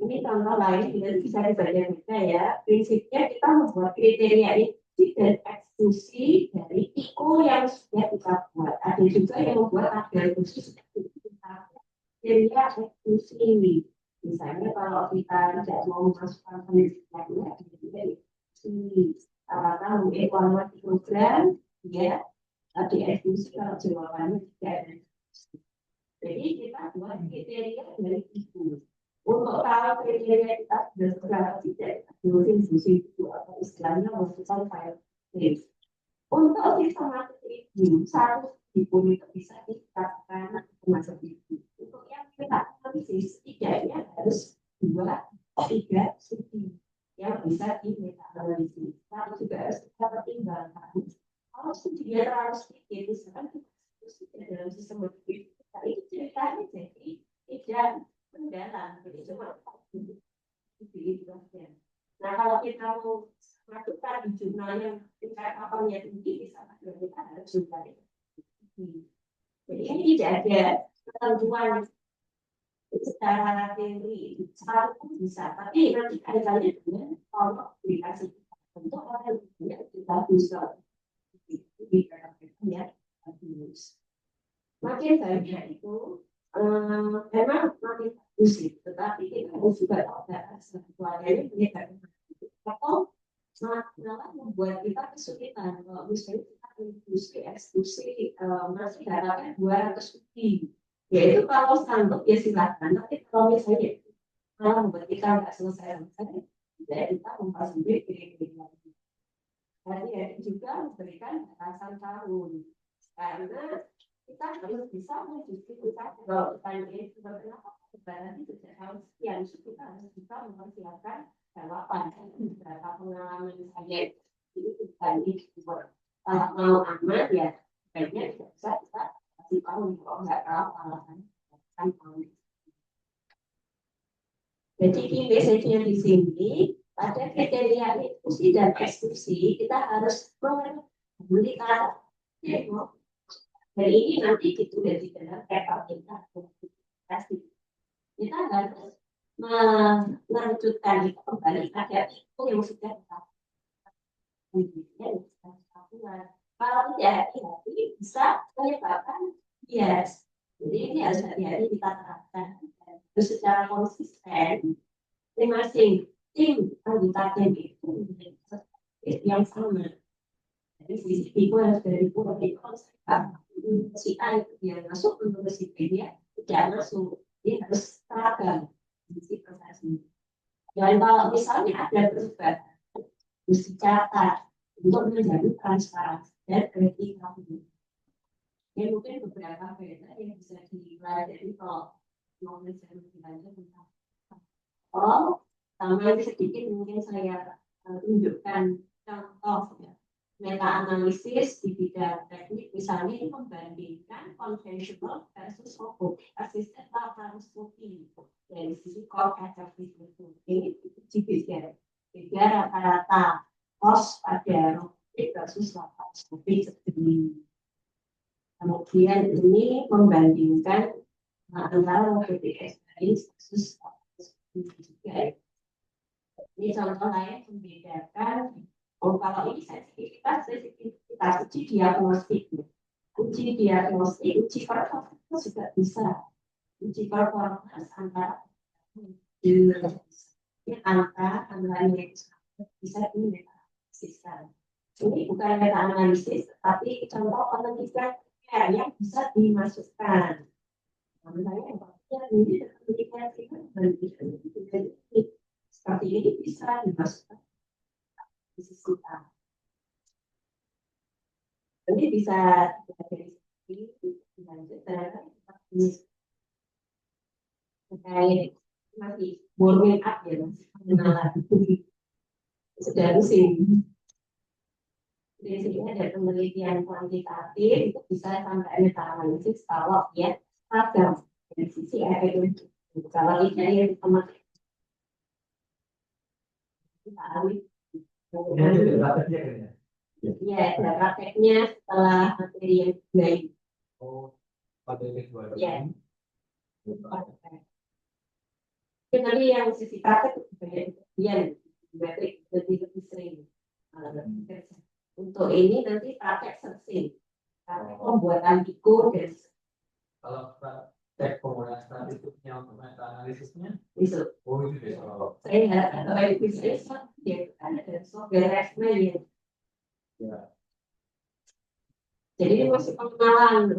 Ini contoh lain, jadi bisa dibaca ya. Prinsipnya kita membuat kriteria itu dan eksekusi dari IKO yang sudah kita buat. Ada juga yang membuat tabel khusus kriteria eksekusi ini. Misalnya kalau kita tidak mau memasukkan penelitiannya, jadi sini apakah mengevaluasi program, ya, dieksekusi kalau jawabannya tidak ada. Jadi kita buat kriteria dari itu. Untuk tahu kriteria kita sudah seberapa tidak, fungsi itu atau istilahnya memasukkan file save. Untuk sistematik review, satu pun itu bisa dikatakan macam itu. Untuk yang kita analisis, setidaknya harus 2-3 studi yang bisa di meta analisis. Tapi juga harus kita pertimbangkan. Kalau studinya terlalu sedikit, misalkan kita dalam sistem review, itu ceritanya jadi tidak mendalam, jadi cuma nah kalau kita mau masukkan di jurnal yang tingkat apelnya tinggi, misalnya kita harus mencari. Jadi ini tidak ada ketentuan secara teori satu pun bisa, tapi nanti kaitannya dengan kalau aplikasi tentu akan kita bisa ya harus makin banyak itu memang makin bagus, tetapi kita harus juga ada keluarganya punya atau malah membuat kita kesulitan. Kalau misalnya kita eksekusi masih harapnya 200 lebih. Yaitu kalau sanggup ya silakan, tapi kalau misalnya malah membuat kita nggak selesai, jadi kita mempersulit diri lagi. Jadi ya juga memberikan batasan tahun, karena kita harus bisa menjustifikasi kalau tanya itu kenapa lebaran itu tidak harus sekian, kita harus bisa mempersiapkan jawaban beberapa pengalaman saya itu tadi kalau mau aman ya baiknya tidak bisa kita kasih tahu kalau nggak tahu alasan. Jadi biasanya di sini pada kriteria diskusi dan eksekusi kita harus membeli kata dari ini nanti ditulis di dalam paper kita harus melanjutkan itu kembali pada itu yang sudah kita kalau tidak hati-hati bisa menyebabkan bias. Jadi ini harus hati-hati kita terapkan secara konsisten. Masing-masing tim anggota tim itu yang sama. Jadi sisi itu harus dari pulau itu si A itu yang masuk untuk si B dia tidak masuk, dia harus seragam sisi prosesnya. Dan kalau misalnya ada perubahan harus dicatat untuk menjadi transparansi dan verifikasi. Ya mungkin beberapa beda yang bisa dipelajari kalau mau belajar lebih lanjut tentang tambah sedikit mungkin saya tunjukkan contoh ya. Meta-analisis di bidang teknik misalnya ini membandingkan conventional versus robotic assisted laparoscopy dari sisi cost effectiveness ini beda rata-rata cost pada robotic versus laparoscopy seperti kemudian ini membandingkan antara robotic experience versus laparoscopy. Ini contoh lain membedakan. Kalau ini sensitivitas uji diagnostik, uji performance juga bisa, uji performance antara analisis bisa dianalisiskan. Ini bukan meta analisis, tapi contoh penelitian yang bisa dimasukkan. Misalnya ini penelitian seperti ini bisa dimasukkan. Jadi bisa dari lanjut terkait masih warming up ya kenalan sudah pusing. Di sini ada penelitian kuantitatif itu bisa sampai meta analisis kalau ya seragam dari sisi efek kalau ini teman ya, ada prakteknya setelah materi yang lain. Oh, materi kedua. Ya. Tadi yang sisi praktek banyak kejadian, lebih sering. Untuk ini nanti praktek sersing, pembuatan buku dan kalau praktek penggunaan statistiknya untuk meta analisisnya, itu. Oh itu besok. Saya ada bisnis ya ada software ya. Jadi ini masih pengenalan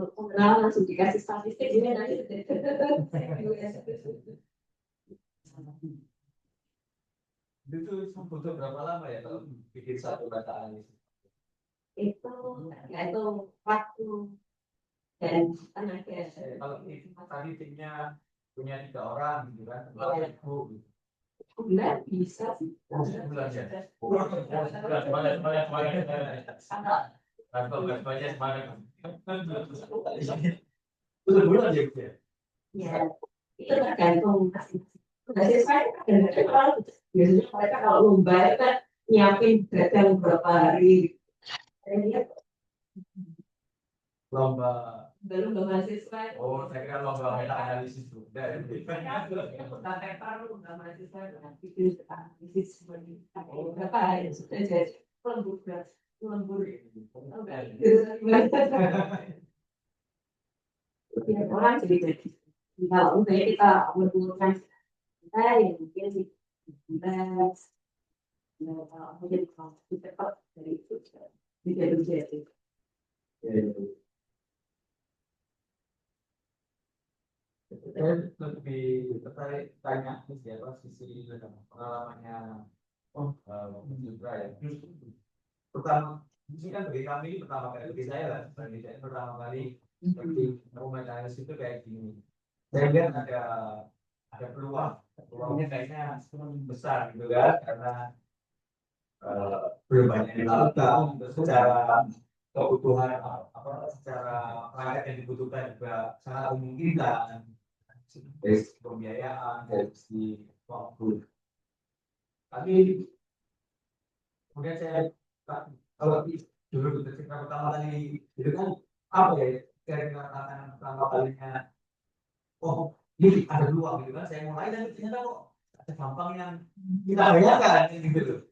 langsung dikasih statistik ini nanti. Itu butuh berapa lama ya kalau bikin satu data analisis? Itu waktu dan tenaga. Kalau itu tadi timnya punya 3 orang gitu kan, ibu. Bulan bisa sih. Bulan ya. Bulan ya. Ya, itu tergantung masing-masing. Saya kadang-kadang biasanya mereka kalau lomba itu kan nyiapin dagang berapa hari. Saya lihat lomba belum mahasiswa. Oh, saya kira lomba meta analisis tuh. Dari Sampai paru nggak mahasiswa dengan bikin analisis seperti berapa ya sudah jadi lembur orang jadi kalau misalnya kita menurunkan kita yang mungkin sih mungkin kalau cepat dari itu tidak terjadi. Saya lebih tertarik tanya siapa sisi pengalamannya juga ya. Pertama, ini kan bagi kami ini pertama kali bagi saya lah, bagi saya pertama kali seperti pembacaan itu kayak gini. Saya lihat ada peluangnya kayaknya besar gitu kan, karena belum banyak yang dilakukan secara kebutuhan secara rakyat yang dibutuhkan juga sangat memungkinkan dari segi pembiayaan, dari segi waktu. Tapi kemudian saya kalau dulu cerita pertama kali itu kan apa ya kira-kira tantangan pertama kalinya, oh ini ada peluang gitu kan, saya mulai dan ternyata kok ada gampang yang kita bayangkan gitu.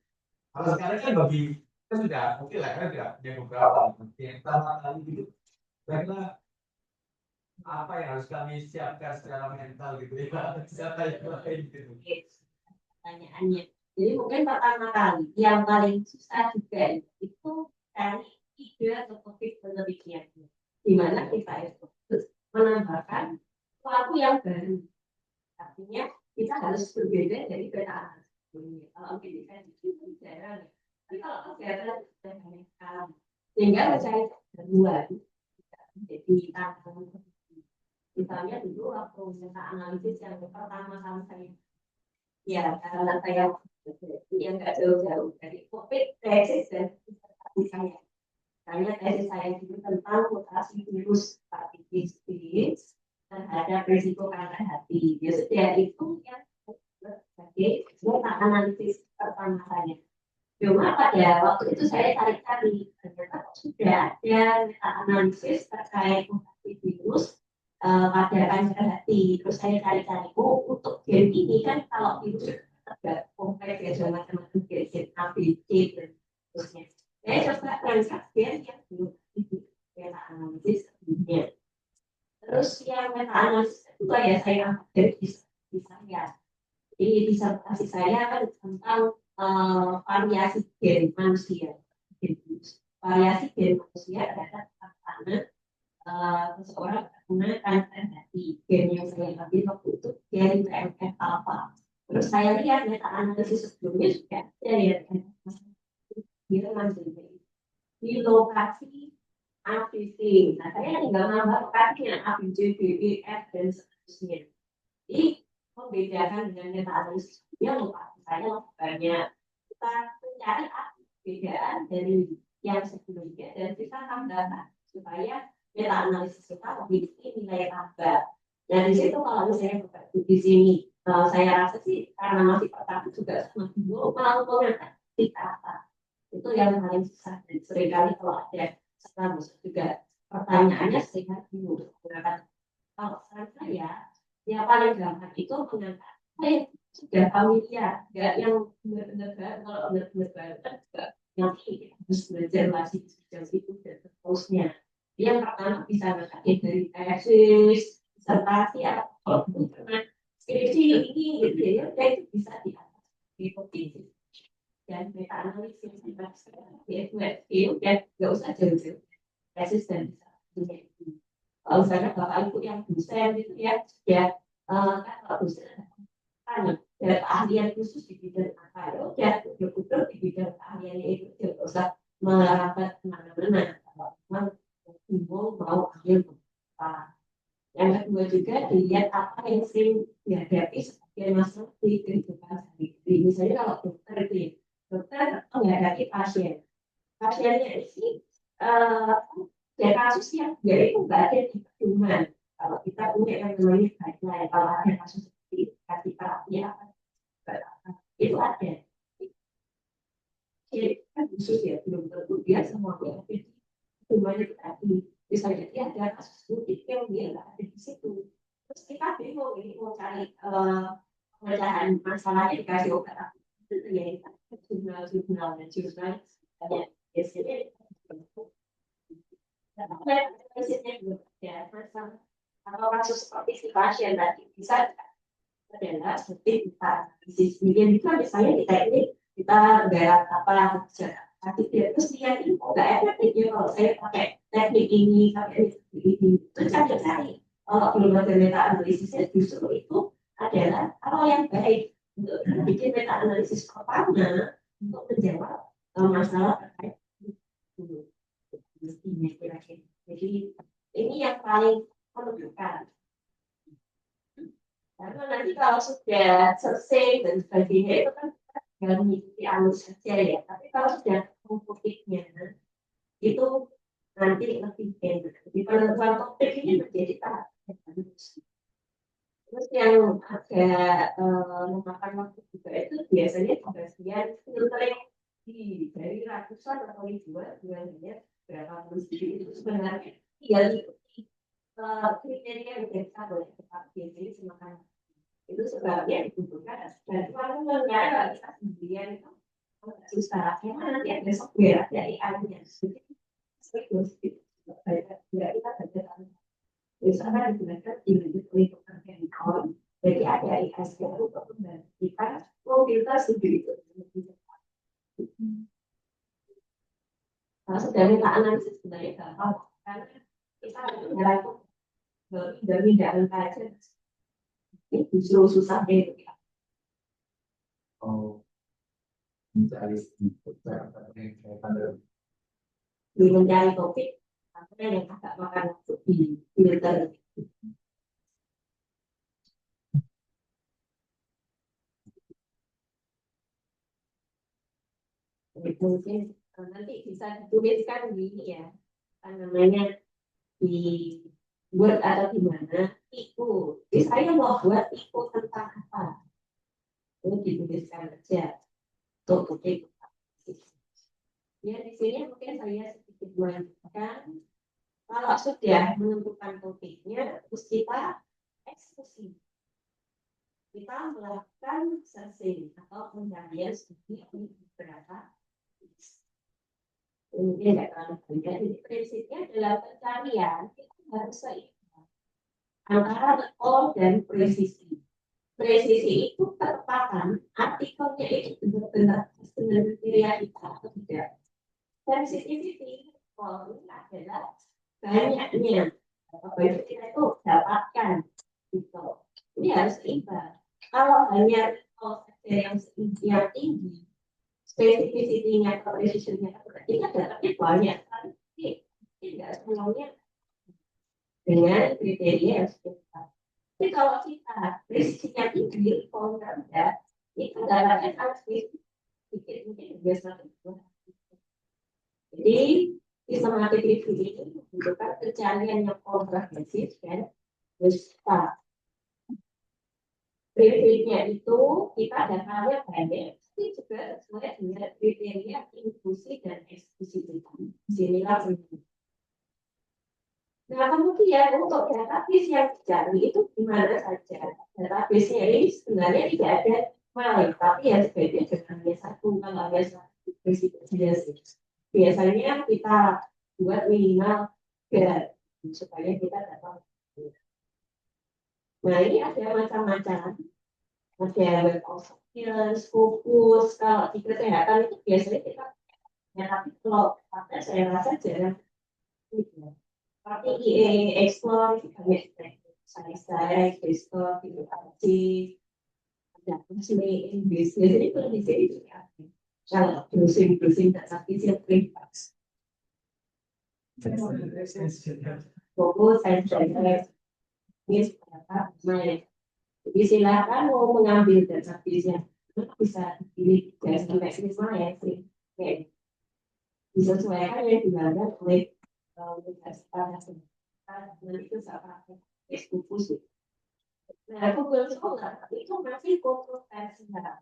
Kalau sekarang kan bagi kita sudah oke lah kan sudah yang beberapa yang pertama kali gitu, karena apa yang harus kami siapkan secara mental gitu ya, siapa yang lain gitu. Pertanyaannya. Jadi mungkin pertama kali yang paling susah juga itu cari ide atau topik penelitian. Di mana kita itu menambahkan sesuatu yang baru. Artinya kita harus berbeda dari peta sebelumnya. Kalau kita itu jarang. Tapi kalau kegiatan sudah banyak sekali, sehingga mencari gangguan jadi tantangan. Misalnya dulu waktu meta analisis yang pertama kali saya ya karena saya yang nggak jauh-jauh dari COVID tesis dan disertasi saya. Karena tesis saya itu tentang mutasi virus hepatitis terhadap risiko kanker hati. Jadi itu yang sebagai meta analisis pertama saya. Cuma pada waktu itu saya cari-cari ternyata sudah ada meta analisis terkait mutasi virus pada kanker hati. Terus saya cari-cari untuk gen ini kan kalau virus agak kompleks ya macam-macam gen A, B, C dan seterusnya. Saya coba transaksi gen yang belum meta analisis sebelumnya. Terus yang meta analisis itu ya saya angkat dari disertasi saya. Jadi disertasi saya kan tentang variasi gen manusia. Variasi gen manusia adalah karena seseorang menggunakan kanker hati. Gen yang saya ambil waktu itu gen TNF alpha. Terus saya lihat meta analisis sebelumnya juga ada ya di lokasi ABC. Nah saya tinggal nambah lokasinya ABC, B, F dan seterusnya. Jadi membedakan dengan meta analisis sebelumnya lokasi saya banyak. Kita mencari perbedaan dari yang sebelumnya dan kita tambahkan supaya meta analisis kita memiliki nilai tambah. Nah di situ kalau misalnya di sini saya rasa sih karena masih pertama juga masih belum mau mengangkat kata itu yang paling susah dan seringkali kalau ada sekarang juga pertanyaannya sehingga bingung mengangkat. Kalau saya yang paling gampang itu mengangkat saya sudah familiar, nggak yang benar-benar kalau benar-benar baru kan juga nanti harus belajar lagi sejauh itu dan seterusnya. Yang pertama bisa mengangkat dari tesis, disertasi atau skripsi ini gitu ya, itu bisa diatas di posisi dan meta analisis di dan nggak usah jauh-jauh tesis dan disertasi. Kalau misalnya bapak ibu yang dosen gitu ya, kan kalau dosen ada keahlian khusus di bidang apa ya, betul di bidang keahliannya itu tidak usah merapat kemana-mana. Kalau memang mau ambil apa. Yang kedua juga dilihat apa yang sering dihadapi sebagai masalah di kehidupan sehari-hari. Misalnya kalau dokter itu ya, dokter menghadapi pasien. Pasiennya ini ya kasus yang dia itu nggak ada di pedoman. Kalau kita punya yang namanya guideline, kalau ada kasus seperti kasih terapi apa, itu ada. Jadi kan khusus ya, belum tentu dia semua yang ada di pedoman itu tadi. Misalnya dia ada kasus mau cari pemecahan masalahnya dikasih obat itu ya jurnal dan jurnal banyak biasanya ya masalah atau kasus seperti si pasien tadi bisa adalah seperti kita kemudian itu misalnya kita garap apa tapi terus dia itu nggak efektif ya kalau saya pakai teknik ini pakai teknik ini terus cari kalau belum ada meta analisisnya justru itu adalah hal yang baik untuk bikin meta analisis pertama untuk menjawab masalah terkait itu mestinya kira-kira jadi ini yang paling menentukan. Karena nanti kalau sudah selesai dan sebagainya itu kan tinggal mengikuti alur saja ya. Tapi kalau sudah topiknya itu nanti lebih enak. Di penentuan topik ini menjadi tahap yang bagus. Terus yang agak memakan waktu juga itu biasanya bagian filtering dari ratusan atau ribuan bulannya berapa puluh itu sebenarnya tinggal ikuti kriteria yang ditetapkan oleh kepala jadi semakan itu sebabnya dibutuhkan dan kalau mengenai kita sendirian itu susah karena nanti ada software dari AI-nya seperti tidak kita baca misalnya digunakan di lingkungan chemical jadi ada AI untuk membandingkan filter sendiri itu sudah kita analisis sebenarnya gampang karena kita menggunakan dari dalam kaca itu justru susah deh. Oh, mencari Di mencari topik, apa yang agak makan waktu di filter. Mungkin nanti bisa dituliskan di ini ya, namanya di Word atau di mana itu. Jadi saya mau buat itu tentang apa? Itu dituliskan aja. Topik. Ya di sini mungkin saya sedikit melanjutkan. Kalau sudah menentukan topiknya, terus kita eksekusi. Kita melakukan searching atau pencarian studi di beberapa mungkin tidak terlalu banyak. Jadi prinsipnya dalam pencarian kita harus seimbang antara rekor dan presisi. Presisi itu ketepatan artikelnya itu benar-benar dengan kriteria kita atau tidak. Sensitivity rekor adalah banyaknya apa itu kita itu dapatkan gitu. Ini harus seimbang. Kalau hanya rekor yang tinggi spesifisitinya atau precisionnya kita dapatnya banyak tapi tidak semuanya dengan kriteria yang sesuai. Tapi kalau kita presisinya tinggi, kalau tidak, itu dapatnya sangat sedikit mungkin biasa. Jadi sistematik review itu membutuhkan pencarian yang komprehensif dan besar. Prinsipnya itu kita dapatnya banyak, tapi juga sesuai dengan kriteria inklusi dan eksklusivitas. Disinilah ini. Nah, kemudian untuk database yang dicari itu gimana saja? Database-nya ini sebenarnya tidak ada main, tapi ya sebaiknya jangan hanya satu, kalau ada satu biasanya kita buat minimal 3 supaya kita dapat. Nah, ini ada macam-macam. Ada web of skills, fokus, kalau di kesehatan itu biasanya kita ya, tapi kalau pakai saya rasa jarang. Tapi IE explore itu banyak saya explore edukasi ada seni Inggris jadi itu di sini juga kalau browsing tapi siap privas fokus saya ini apa main jadi silakan mau mengambil database-nya bisa dipilih dari sampai sini ya sih disesuaikan yang digunakan oleh universitas nanti itu sama eksklusi. Nah, Google Scholar itu masih kontroversial.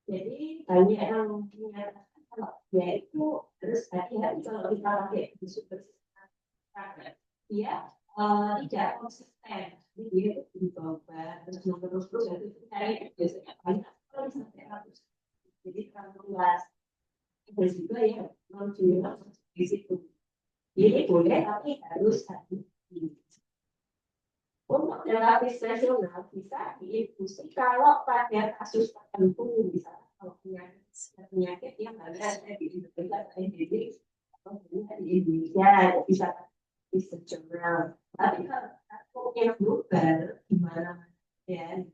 Jadi banyak yang menyatakan kalau dia itu harus hati-hati kalau kita pakai di super dia tidak konsisten Jadi dia itu dicoba terus jadi cari biasanya banyak sekali sampai ratus. Jadi terlalu luas. Ada juga yang non jurnal di situ. Jadi boleh tapi harus hati-hati. Untuk terapis nasional bisa diinfusi kalau pada kasus tertentu, misalnya kalau penyakit yang ada di Indonesia, atau di Indonesia bisa di nasional. Tapi kalau yang global gimana ya,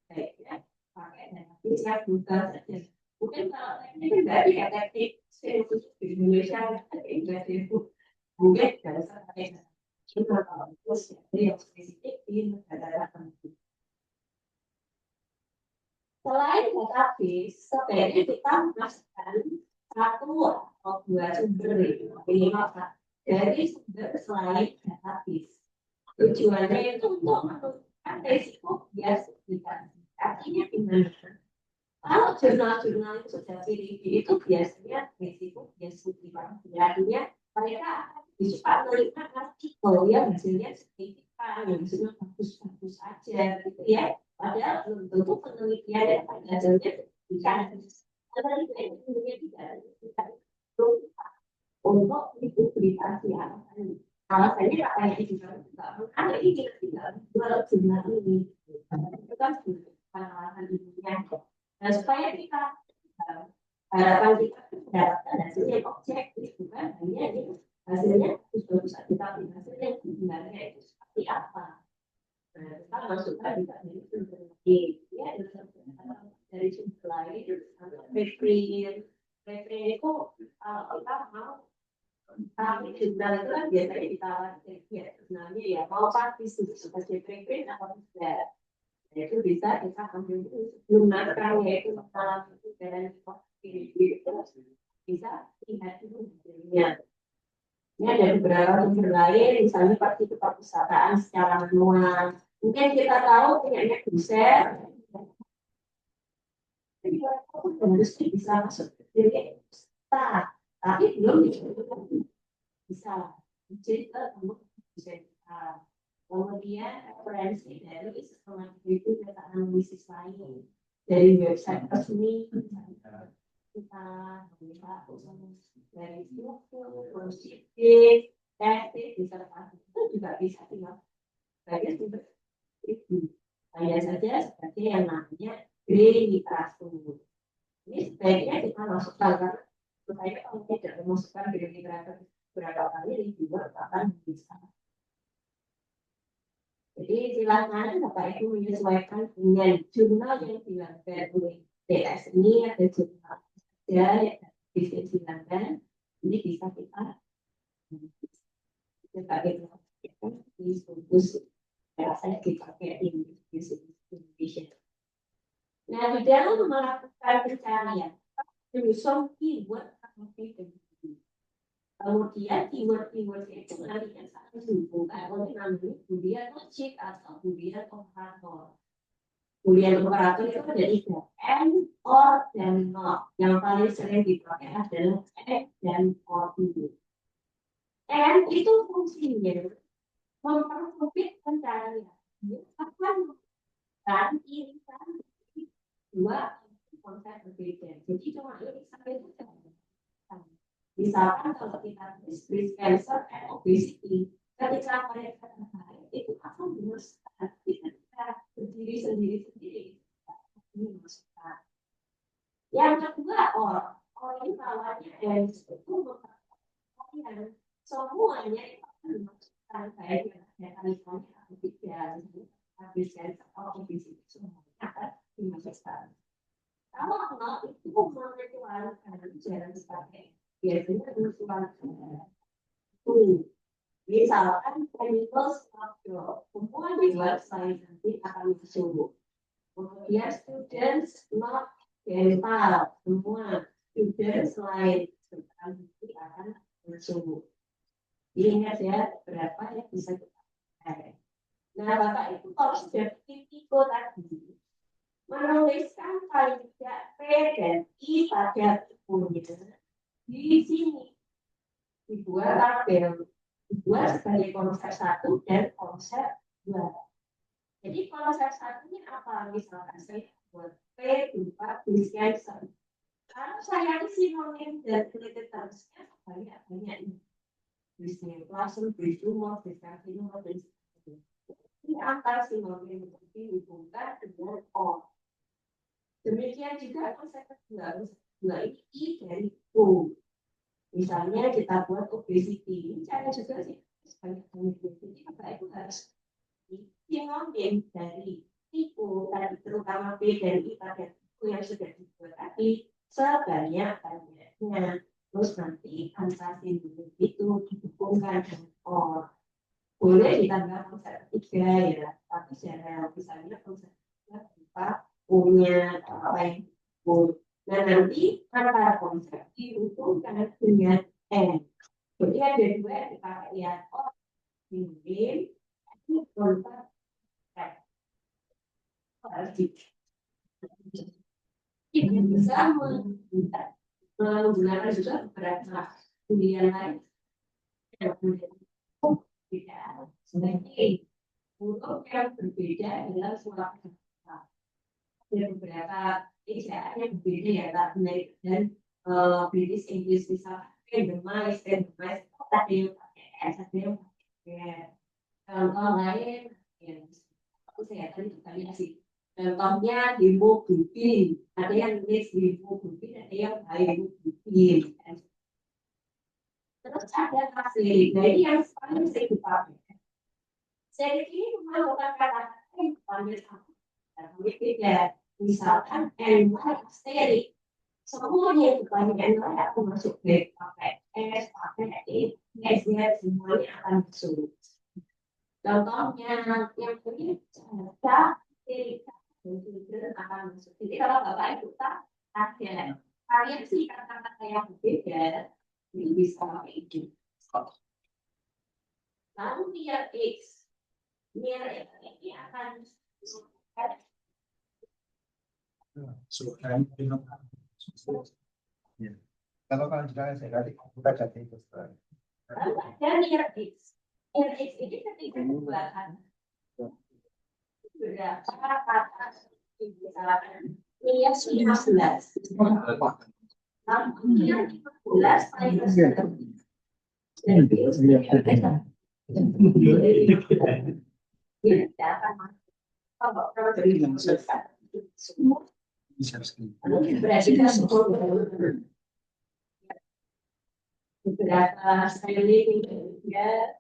kayaknya pakai terapis yang global saja. Mungkin kalau ini kan dari teknik di Indonesia, enggak mungkin tidak sampai terus yang spesifik di negara tertentu. Selain database, sebaiknya kita memasukkan satu atau dua sumber minimal dari sumber selain database. Tujuannya itu untuk menentukan risiko bias publikasi. Artinya gimana? Kalau jurnal-jurnal itu sudah PDB itu biasanya risiko bias publikasi. Artinya mereka akan suka menerima artikel yang hasilnya signifikan, yang hasilnya bagus-bagus aja gitu ya. Padahal belum tentu penelitian dan hasilnya signifikan. Penelitian tidak untuk dipublikasi alasannya kayak juga ada ini tidak jual jurnal ini. Itu kan alasan dunia. Nah supaya kita harapan kita mendapatkan hasil yang objektif bukan hanya ini hasilnya bagus kita hasil yang sebenarnya itu seperti apa. Nah kita masukkan juga dari sumber lain ya dari sumber lain referensi itu kalau kita mau tapi jurnal itu kan biasanya ditawarkan ya sebenarnya ya mau pasti sebagai referensi atau tidak. Itu bisa kita ambil sebelum makan yaitu masalah dan itu bisa lihat dulu hasilnya. Ini ada beberapa sumber lain, misalnya seperti perpustakaan secara manual. Mungkin kita tahu punyanya dosen, industri bisa masuk jadi tapi belum bisa jadi kamu bisa kemudian referensi dari sistematik itu data analisis lain dari website resmi kita bisa dari struktur, positif, teknik, disertasi itu juga bisa tinggal sebagai sumber itu. Hanya saja seperti yang namanya green literatur. Ini sebaiknya kita masukkan karena supaya kalau tidak memasukkan green literatur berapa kali juga akan bisa. Jadi silakan Bapak Ibu menyesuaikan dengan jurnal yang dilakukan oleh TS ini ada jurnal yang bisa silakan ini bisa kita sebagai di fokus saya dipakai di Indonesia. Nah di dalam melakukan pencarian menyusun keyword atau kemudian keyword itu nantinya akan dihubungkan oleh namanya boolean logic atau boolean operator. Boolean operator itu ada tiga, and, or, dan not. Yang paling sering dipakai adalah and dan or itu. And itu fungsinya mempersulit pencarian. Akan dan irisan dua konsep berbeda. Jadi cuma irisan itu misalkan kalau kita breast cancer and obesity, ketika mereka tertarik itu akan dimasukkan ketika berdiri sendiri ini masukkan. Yang kedua orang ini bawahnya dan itu mengatakan semuanya itu akan dimasukkan baik yang ada misalnya atau tidak breast cancer atau obesity semuanya akan dimasukkan. Kalau itu mengecualikan jalan sebagai biasanya usulan misalkan chemical structure semua di website nanti akan masuk. Kemudian students not dental semua students lain nanti akan masuk. Ingat ya berapa yang bisa kita pakai. Nah Bapak Ibu kalau sudah tipe tadi menuliskan paling tidak P dan I pada bukunya di sini dibuat tabel dibuat sebagai konsep 1 dan konsep 2. Jadi konsep satunya apa? Misalkan saya buat P berupa tulisnya kalau saya sinonim dan related termsnya banyak ini. Tulisnya langsung berjumlah, berkasih, dan ini antar sinonim itu dihubungkan dengan O. Demikian juga konsep kedua ini I dari O. Misalnya kita buat obesity, ini cara juga sih sebagai obesity, apa itu harus sinonim dari tipu tadi terutama B dari I pada tipu yang sudah dibuat tadi sebanyak-banyaknya. Terus nanti angka sinonim itu dihubungkan dengan OR. Boleh ditambah konsep ketiga ya, tapi secara misalnya konsep ketiga kita punya apa yang disebut. Nah nanti antara konsep dihubungkan dengan N. Jadi ada dua yang dipakai ya, oh ini konsep ini bisa menggunakan juga beberapa pilihan lain yang berbeda. Sebagai huruf yang berbeda adalah suara kata. Ada beberapa ejaan yang berbeda ya, tak benar dan British English misalnya randomize, ada yang pakai S, ada yang pakai contoh lain yang aku saya tadi kita lihat sih. Contohnya hemoglobin, ada yang tulis hemoglobin, ada yang hemoglobin. Terus ada hasil, jadi yang paling sering dipakai. Saya ini memerlukan kata-kata yang paling sama. Beda, misalkan NY asterik, semuanya itu banyak NY aku masuk B, pakai S, pakai E, S, semuanya akan masuk. Contohnya yang ini ada akan masuk. Jadi kalau Bapak Ibu tak ada variasi kata-kata yang berbeda, ini bisa itu. Lalu nier X ini akan kalau juga saya tadi kita jadi itu. lalu ada nier X. Nier X ini ketika dibuatkan berapa kata misalkan nier 15. Lalu nier 15 beberapa styling ya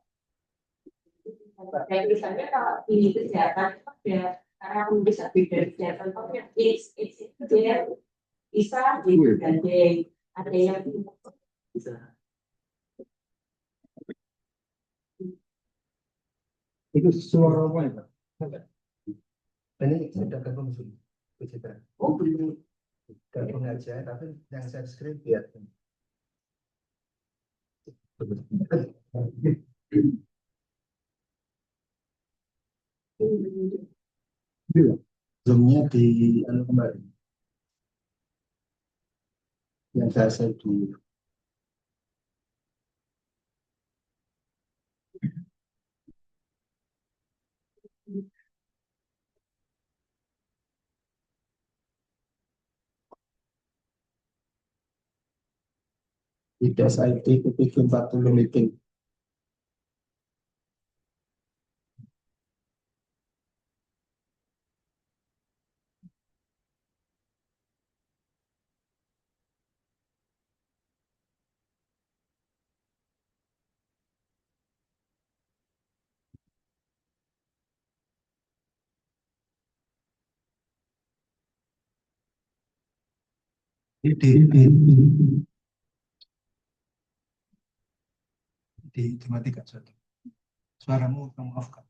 misalnya kalau di kesehatan ya karena aku bisa beda kesehatan contohnya X itu dia bisa digandeng ada yang bisa Itu suara apa ya, Pak? Ini sudah gabung sudah. oh belum Gabung aja, tapi yang saya screen lihat. Zoomnya di anu kemarin. Yang saya dulu. Tidak saya ikuti 40 meeting. Dimatikan suaramu, maafkan.